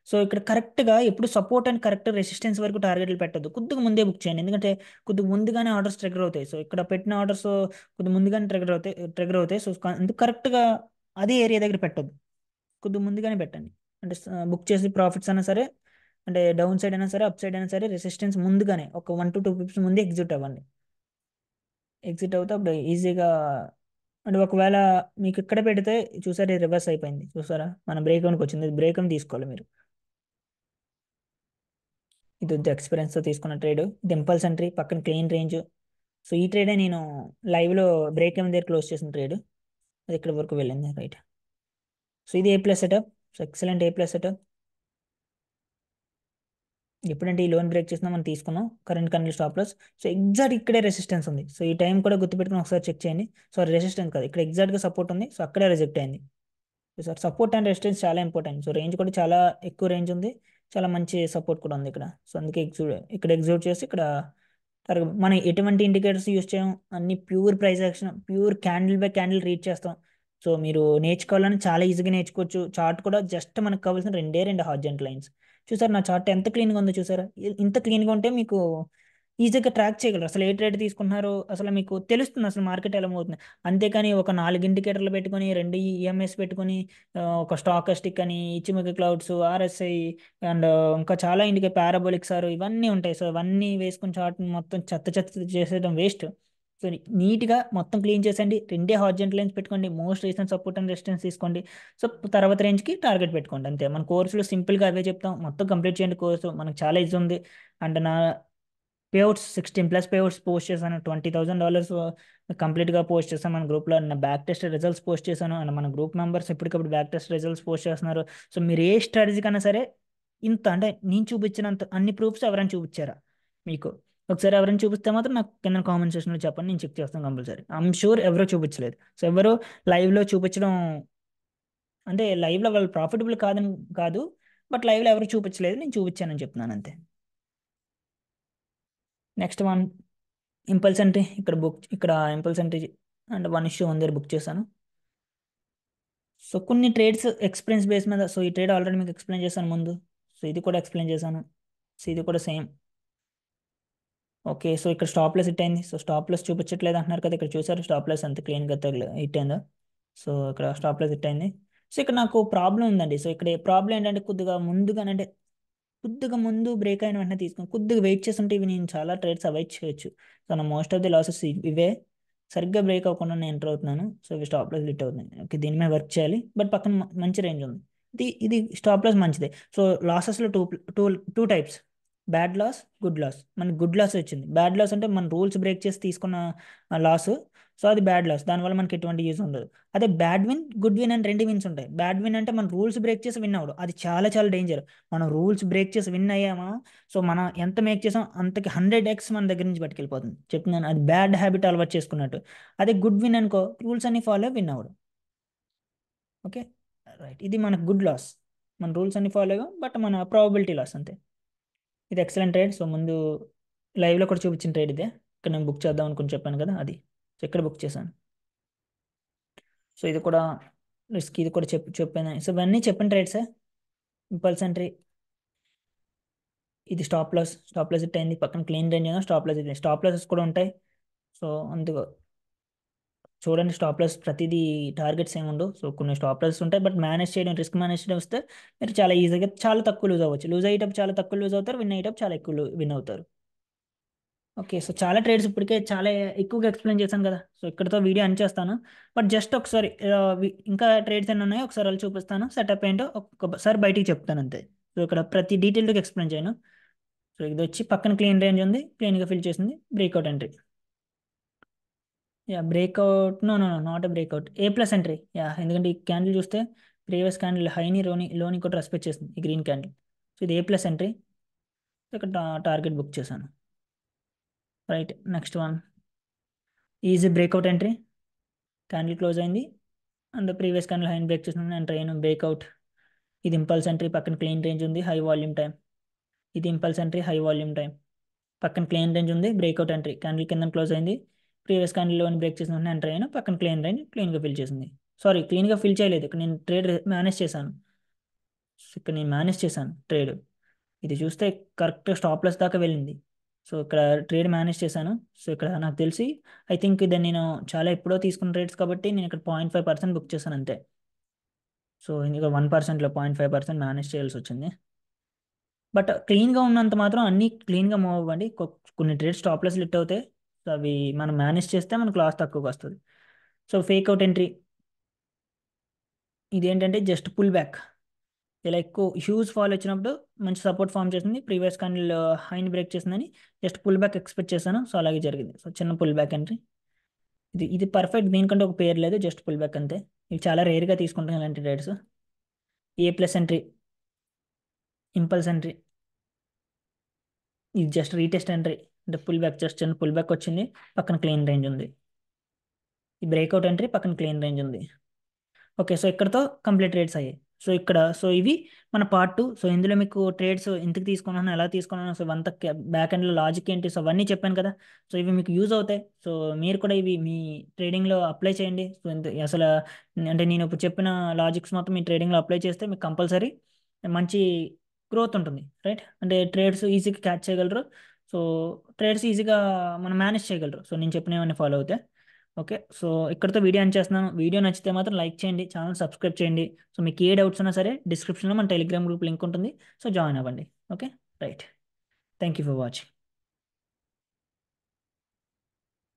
సో ఇక్కడ కరెక్ట్గా ఎప్పుడు సపోర్ట్ అండ్ కరెక్ట్ రెసిస్టెన్స్ వరకు టార్గెట్లు పెట్టద్దు, కొద్దిగా ముందే బుక్ చేయండి, ఎందుకంటే కొద్దిగా ముందుగానే ఆర్డర్స్ ట్రిగర్ అవుతాయి. సో ఇక్కడ పెట్టిన ఆర్డర్స్ కొద్దిగా ముందుగానే ట్రిగర్ అవుతాయి. సో అందుకు కరెక్ట్గా అదే ఏరియా దగ్గర పెట్టద్దు, కొద్దిగా ముందుగానే పెట్టండి. అంటే బుక్ చేసి ప్రాఫిట్స్ అయినా సరే, అంటే డౌన్ సైడ్ అయినా సరే, అప్ సైడ్ అయినా సరే, రెసిస్టెన్స్ ముందుగానే ఒక 1 to 2 pips ముందే ఎగ్జిట్ అవ్వండి. ఎగ్జిట్ అవుతే అప్పుడు ఈజీగా, అంటే ఒకవేళ మీకు ఇక్కడ పెడితే చూసారా రివర్స్ అయిపోయింది, చూసారా మన బ్రేక్ అవుట్కి వచ్చింది, బ్రేక్ అని తీసుకోవాలి మీరు. ఇది వద్దు, ఎక్స్పీరియన్స్తో తీసుకున్న ట్రేడ్. ఇది ఇంపల్స్ ఎంట్రీ, పక్కన క్లీన్ రేంజ్. సో ఈ ట్రేడే నేను లైవ్లో బ్రేక్ ఏమి దగ్గర క్లోజ్ చేసిన ట్రేడ్, అది ఇక్కడ వరకు వెళ్ళింది రైట్. సో ఇది A+ setup. So excellent A+ setup. ఎప్పుడంటే ఈ లోన్ బ్రేక్ చేసినా మనం తీసుకున్నాం current condition stop loss. So exact ఇక్కడే రెసిస్టెన్స్ ఉంది, సో ఈ టైం కూడా గుర్తుపెట్టుకుని ఒకసారి చెక్ చేయండి. సో రెసిస్టెన్స్ కాదు, ఇక్కడ ఎగ్జాక్ట్గా సపోర్ట్ ఉంది, సో అక్కడే రిజెక్ట్ అయింది. సార్ సపోర్ట్ అండ్ రెసిస్టెన్స్ చాలా ఇంపార్టెంట్. సో రేంజ్ కూడా చాలా ఎక్కువ రేంజ్ ఉంది, చాలా మంచి సపోర్ట్ కూడా ఉంది ఇక్కడ. సో అందుకే ఇక్కడ ఎగ్జిక్యూట్ చేసి ఇక్కడ మనం ఎటువంటి ఇండికేటర్స్ యూస్ చేయం, అన్ని pure price action, pure candle by candle read చేస్తాం. సో మీరు నేర్చుకోవాలని చాలా ఈజీగా నేర్చుకోవచ్చు. చార్ట్ కూడా జస్ట్ మనకు కావాల్సిన రెండు హార్జెంట్ లైన్స్. చూసారు నా చార్ట్ ఎంత క్లీన్గా ఉందో, చూసారా ఇంత క్లీన్గా ఉంటే మీకు ఈజీగా ట్రాక్ చేయగలరు, అసలు ఏ ట్రేడ్ తీసుకుంటున్నారో అసలు మీకు తెలుస్తుంది, అసలు మార్కెట్ ఎలా అవుతుంది. అంతేకాని ఒక 4 ఇండికేటర్లు పెట్టుకొని, 2 EMS పెట్టుకొని, ఒక స్టాకస్టిక్ అని, ఇచ్చిమికి క్లౌడ్స్, RSI అండ్ ఇంకా చాలా ఇండికే పారాబోలిక్ సార్ ఇవన్నీ ఉంటాయి. సో ఇవన్నీ వేసుకుని చార్ట్ మొత్తం చెత్త చెత్త చేసేయడం వేస్ట్. సో నీట్గా మొత్తం క్లీన్ చేసండి, రెండే హార్జెంట్ లైన్స్ పెట్టుకోండి, most recent support and resistance తీసుకోండి. సో తర్వాత రేంజ్కి టార్గెట్ పెట్టుకోండి, అంతే. మన కోర్సులో సింపుల్గా అవే చెప్తాం, మొత్తం కంప్లీట్ చేయండి కోర్సు, మనకు చాలా ఈజీ ఉంది. అండ్ నా పేఅవుట్స్ 16+ పేఅవుట్స్ పోస్ట్ చేశాను, $20,000 కంప్లీట్గా పోస్ట్ చేశాను మన గ్రూప్లో. నా బ్యాక్ టెస్ట్ రిజల్ట్స్ పోస్ట్ చేశాను, అండ్ మన గ్రూప్ మెంబర్స్ ఎప్పటికప్పుడు బ్యాక్ టెస్ట్ రిజల్ట్స్ పోస్ట్ చేస్తున్నారు. సో మీరు ఏ స్ట్రాటజీ కన్నా సరే ఇంత అంటే నేను చూపించినంత అన్ని ప్రూఫ్స్ ఎవరైనా చూపించారా మీకు? ఒకసారి ఎవరైనా చూపిస్తే మాత్రం నాకు కింద కామెంట్ సెక్షన్లో చెప్పండి, నేను చెక్ చేస్తాను కంపల్సరీ. ఐఎమ్ షూర్ ఎవరో చూపించలేదు. సో ఎవరు లైవ్లో చూపించడం, అంటే లైవ్లో వాళ్ళు ప్రాఫిటబుల్ కాదని కాదు, బట్ లైవ్లో ఎవరు చూపించలేదు, నేను చూపించానని చెప్తున్నాను అంతే. Next one impulse entry. ఇక్కడ ఇంపల్స్ ఎంట్రీ అండ్ 1:1 దగ్గర బుక్ చేశాను. సో కొన్ని ట్రేడ్స్ ఎక్స్పీరియన్స్ బేస్ మీద, సో ఈ ట్రేడ్ ఆల్రెడీ మీకు ఎక్స్ప్లెయిన్ చేశాను ముందు, సో ఇది కూడా ఎక్స్ప్లెయిన్ చేశాను. సో ఇది కూడా సేమ్. ఓకే, సో ఇక్కడ స్టాప్ లెస్ హిట్ అయింది. సో స్టాప్ లెస్ చూపించట్లేదు అంటున్నారు కదా, ఇక్కడ చూసారు స్టాప్ లెస్ అంత క్లీన్గా హిట్ అయిందో. సో ఇక్కడ స్టాప్ లెస్ హిట్ అయింది. సో ఇక్కడ నాకు ప్రాబ్లం ఉందండి. సో ఇక్కడ ప్రాబ్లం ఏంటంటే కొద్దిగా ముందుగా, అంటే కొద్దిగా ముందు బ్రేక్ అయిన వెంటనే తీసుకుని కొద్దిగా వెయిట్ చేస్తుంటే ఇవి నేను చాలా ట్రేడ్స్ అవాయిడ్ చేయొచ్చు. సో నా మోస్ట్ ఆఫ్ ది లాసెస్ ఇవే, సరిగ్గా బ్రేక్ అవ్వకుండా నేను ఎంటర్ అవుతున్నాను. సో ఇవి స్టాప్ లాస్ హిట్ అవుతున్నాయి. ఓకే, దీని మీద వర్క్ చేయాలి, బట్ పక్కన మంచి రేంజ్ ఉంది. ఇది స్టాప్ లాస్ మంచిదే. సో లాసెస్లో two two two types, bad loss, good loss. మనకి గుడ్ లాస్ వచ్చింది. బ్యాడ్ లాస్ అంటే మన రూల్స్ బ్రేక్ చేసి తీసుకున్న లాస్, సో అది బ్యాడ్ లాస్, దానివల్ల మనకి ఎటువంటి యూజ్ ఉండదు. అదే బ్యాడ్ విన్, గుడ్ విన్ అని రెండు విన్స్ ఉంటాయి. బ్యాడ్ విన్ అంటే మన రూల్స్ బ్రేక్ చేసి విన్ అవ్వడం, అది చాలా చాలా డేంజర్. మనం రూల్స్ బ్రేక్ చేసి విన్ అయ్యామా, సో మనం ఎంత మేక్ చేసాం అంతకి 100x మన దగ్గర నుంచి పట్టుకెళ్ళిపోతుంది, చెప్తున్నాను. అది బ్యాడ్ హ్యాబిట్ అలవాటు చేసుకున్నట్టు. అదే గుడ్ విన్ అనుకో, రూల్స్ అన్ని ఫాలో విన్ అవ్వడం. ఓకే రైట్, ఇది మనకు గుడ్ లాస్, మన రూల్స్ అన్ని ఫాలో అయ్యాం, బట్ మన ప్రాబబిలిటీ లాస్ అంతే. ఇది ఎక్సలెంట్ ట్రేడ్. సో ముందు లైవ్లో కూడా చూపించిన ట్రేడ్ ఇదే, ఇక్కడ నేను బుక్ చేద్దాం అనుకుని చెప్పాను కదా అది. సో ఇక్కడ బుక్ చేశాను. సో ఇది కూడా రిస్క్, ఇది కూడా చెప్పాను. సో ఇవన్నీ చెప్పిన ట్రేడ్సే. ఇంపల్స్ ఎంట్రీ, ఇది స్టాప్ లాస్ హిట్ అయింది, పక్కన క్లీన్ రేంజ్ అయినా stop loss hit, stop losses కూడా ఉంటాయి. సో అందుకు చూడండి, స్టాప్ లాస్ ప్రతిదీ టార్గెట్స్ ఏమి ఉండవు. సో కొన్ని స్టాప్ లాసెస్ ఉంటాయి, బట్ మేనేజ్ చేయడం, రిస్క్ మేనేజ్ చేయడం వస్తే మీరు చాలా ఈజీగా చాలా తక్కువ లూజ్ అవ్వచ్చు. లూజ్ అయ్యేటప్పుడు చాలా తక్కువ లూజ్ అవుతారు, విన్ అయ్యేటప్పుడు చాలా ఎక్కువ విన్ అవుతారు. ఓకే, సో చాలా ట్రేడ్స్ ఇప్పటికే చాలా ఎక్కువగా ఎక్స్ప్లెయిన్ చేశాను కదా, సో ఇక్కడతో వీడియో అన్ చేస్తాను. బట్ జస్ట్ ఒకసారి ఇంకా ట్రేడ్స్ ఎన్ని ఉన్నాయో ఒకసారి వాళ్ళు చూపిస్తాను, సెటప్ ఏంటో ఒక్కసారి బయటికి చెప్తాను అంతే. సో ఇక్కడ ప్రతి డీటెయిల్గా ఎక్స్ప్లెయిన్ చేయను. సో ఇది వచ్చి పక్కన క్లీన్ రేంజ్ ఉంది, క్లీన్గా ఫిల్ చేసింది, breakout entry. Yeah breakout, no no not a breakout, A+ entry. Yeah ఎందుకంటే ఈ క్యాండిల్ చూస్తే ప్రీవియస్ క్యాండిల్ హైని లోని కూడా రెస్పెక్ట్ చేసింది ఈ గ్రీన్ క్యాండిల్. సో ఇది A+ ఎంట్రీ. ఇక్కడ టార్గెట్ బుక్ చేశాను. Right, next one easy breakout entry, candle close అయింది అండ్ ప్రీవియస్ క్యాండిల్ హైన్ బ్రేక్ చేస్తున్నాను ఎంటర్ అయ్యాను బ్రేక్అవుట్. ఇది ఇంపల్స్ ఎంట్రీ, పక్కన క్లీన్ రేంజ్ ఉంది, హై వాల్యూమ్ టైం. ఇది impulse entry, high volume time, పక్కన క్లీన్ రేంజ్ ఉంది, బ్రేక్అవుట్ ఎంట్రీ. క్యాండిల్ కింద క్లోజ్ అయింది, ప్రీవియస్ క్యాండిల్లోని బ్రేక్ చేసిన ఎంటర్ అయ్యాను, పక్కన క్లీన్ రేంజ్ క్లీన్గా ఫిల్ చేసింది. సారీ, క్లీన్గా ఫిల్ చేయలేదు, ఇక్కడ నేను ట్రేడ్ మేనేజ్ చేశాను. ఇక్కడ నేను మేనేజ్ చేశాను ట్రేడ్. ఇది చూస్తే కరెక్ట్ స్టాప్ లాస్ దాకా వెళ్ళింది. సో ఇక్కడ ట్రేడ్ మేనేజ్ చేశాను. సో ఇక్కడ నాకు తెలిసి ఐ థింక్ ఇది నేను చాలా ఎప్పుడో తీసుకున్న ట్రేడ్స్ కాబట్టి నేను ఇక్కడ 0.5% బుక్ చేశాను అంతే. సో ఇంకా 1%లో 0.5% మేనేజ్ చేయాల్సి వచ్చింది. బట్ క్లీన్గా ఉన్నంత మాత్రం అన్నీ క్లీన్గా మూవ్ అవ్వండి. కొన్ని ట్రేడ్స్ స్టాప్ లాస్ లిట్ అవుతాయి. సో అవి మనం మేనేజ్ చేస్తే మనకు లాస్ తక్కువగా వస్తుంది. సో ఫేక్ అవుట్ ఎంట్రీ ఇది ఏంటంటే జస్ట్ పుల్ బ్యాక్. ఇలా ఎక్కువ హ్యూజ్ ఫాల్ వచ్చినప్పుడు మంచి సపోర్ట్ ఫామ్ చేసింది, ప్రీవియస్ క్యాండిల్ హైని బ్రేక్ చేసిందని జస్ట్ పుల్ బ్యాక్ ఎక్స్పెక్ట్ చేశాను. సో అలాగే జరిగింది. సో చిన్న పుల్ బ్యాక్ ఎంట్రీ. ఇది పర్ఫెక్ట్, దీనికంటే ఒక పేరు లేదు, జస్ట్ పుల్ బ్యాక్ అంతే. ఇవి చాలా రేర్గా తీసుకుంటాం ఇలాంటి ట్రేడ్స్. ఏ ప్లస్ ఎంట్రీ, ఇంపల్స్ ఎంట్రీ, ఇది జస్ట్ రీటెస్ట్ ఎంట్రీ. అంటే పుల్ బ్యాక్, జస్ట్ చిన్న పుల్ బ్యాక్ వచ్చింది, పక్కన క్లీన్ రేంజ్ ఉంది. ఈ బ్రేక్అవుట్ ఎంట్రీ, పక్కన క్లీన్ రేంజ్ ఉంది. ఓకే, సో ఇక్కడతో కంప్లీట్ ట్రేడ్స్ అయ్యాయి. సో ఇవి మన పార్ట్ 2. సో ఇందులో మీకు ట్రేడ్స్ ఎందుకు తీసుకున్నాను, ఎలా తీసుకున్నాను, సో అంత బ్యాక్ ఎండ్లో లాజిక్ ఏంటి, సో అవన్నీ చెప్పాను కదా. సో ఇవి మీకు యూజ్ అవుతాయి. సో మీరు కూడా ఇవి మీ ట్రేడింగ్లో అప్లై చేయండి. సో అసలు అంటే నేను ఇప్పుడు చెప్పిన లాజిక్స్ మొత్తం మీ ట్రేడింగ్లో అప్లై చేస్తే మీకు కంపల్సరీ మంచి గ్రోత్ ఉంటుంది, రైట్? అంటే ట్రేడ్స్ ఈజీగా క్యాచ్ చేయగలరు. సో ట్రేడ్స్ ఈజీగా మనం మేనేజ్ చేయగలరు. సో నేను చెప్పినవన్నీ ఫాలో అవుతాయి. ఓకే, సో ఇక్కడితో వీడియో ఎండ్ చేస్తున్నాను. వీడియో నచ్చితే మాత్రం లైక్ చేయండి, ఛానల్ సబ్స్క్రైబ్ చేయండి. సో మీకు ఏ డౌట్స్ ఉన్నా సరే డిస్క్రిప్షన్లో మన టెలిగ్రామ్ గ్రూప్ లింక్ ఉంటుంది. సో జాయిన్ అవ్వండి. Okay, right. Thank you for watching.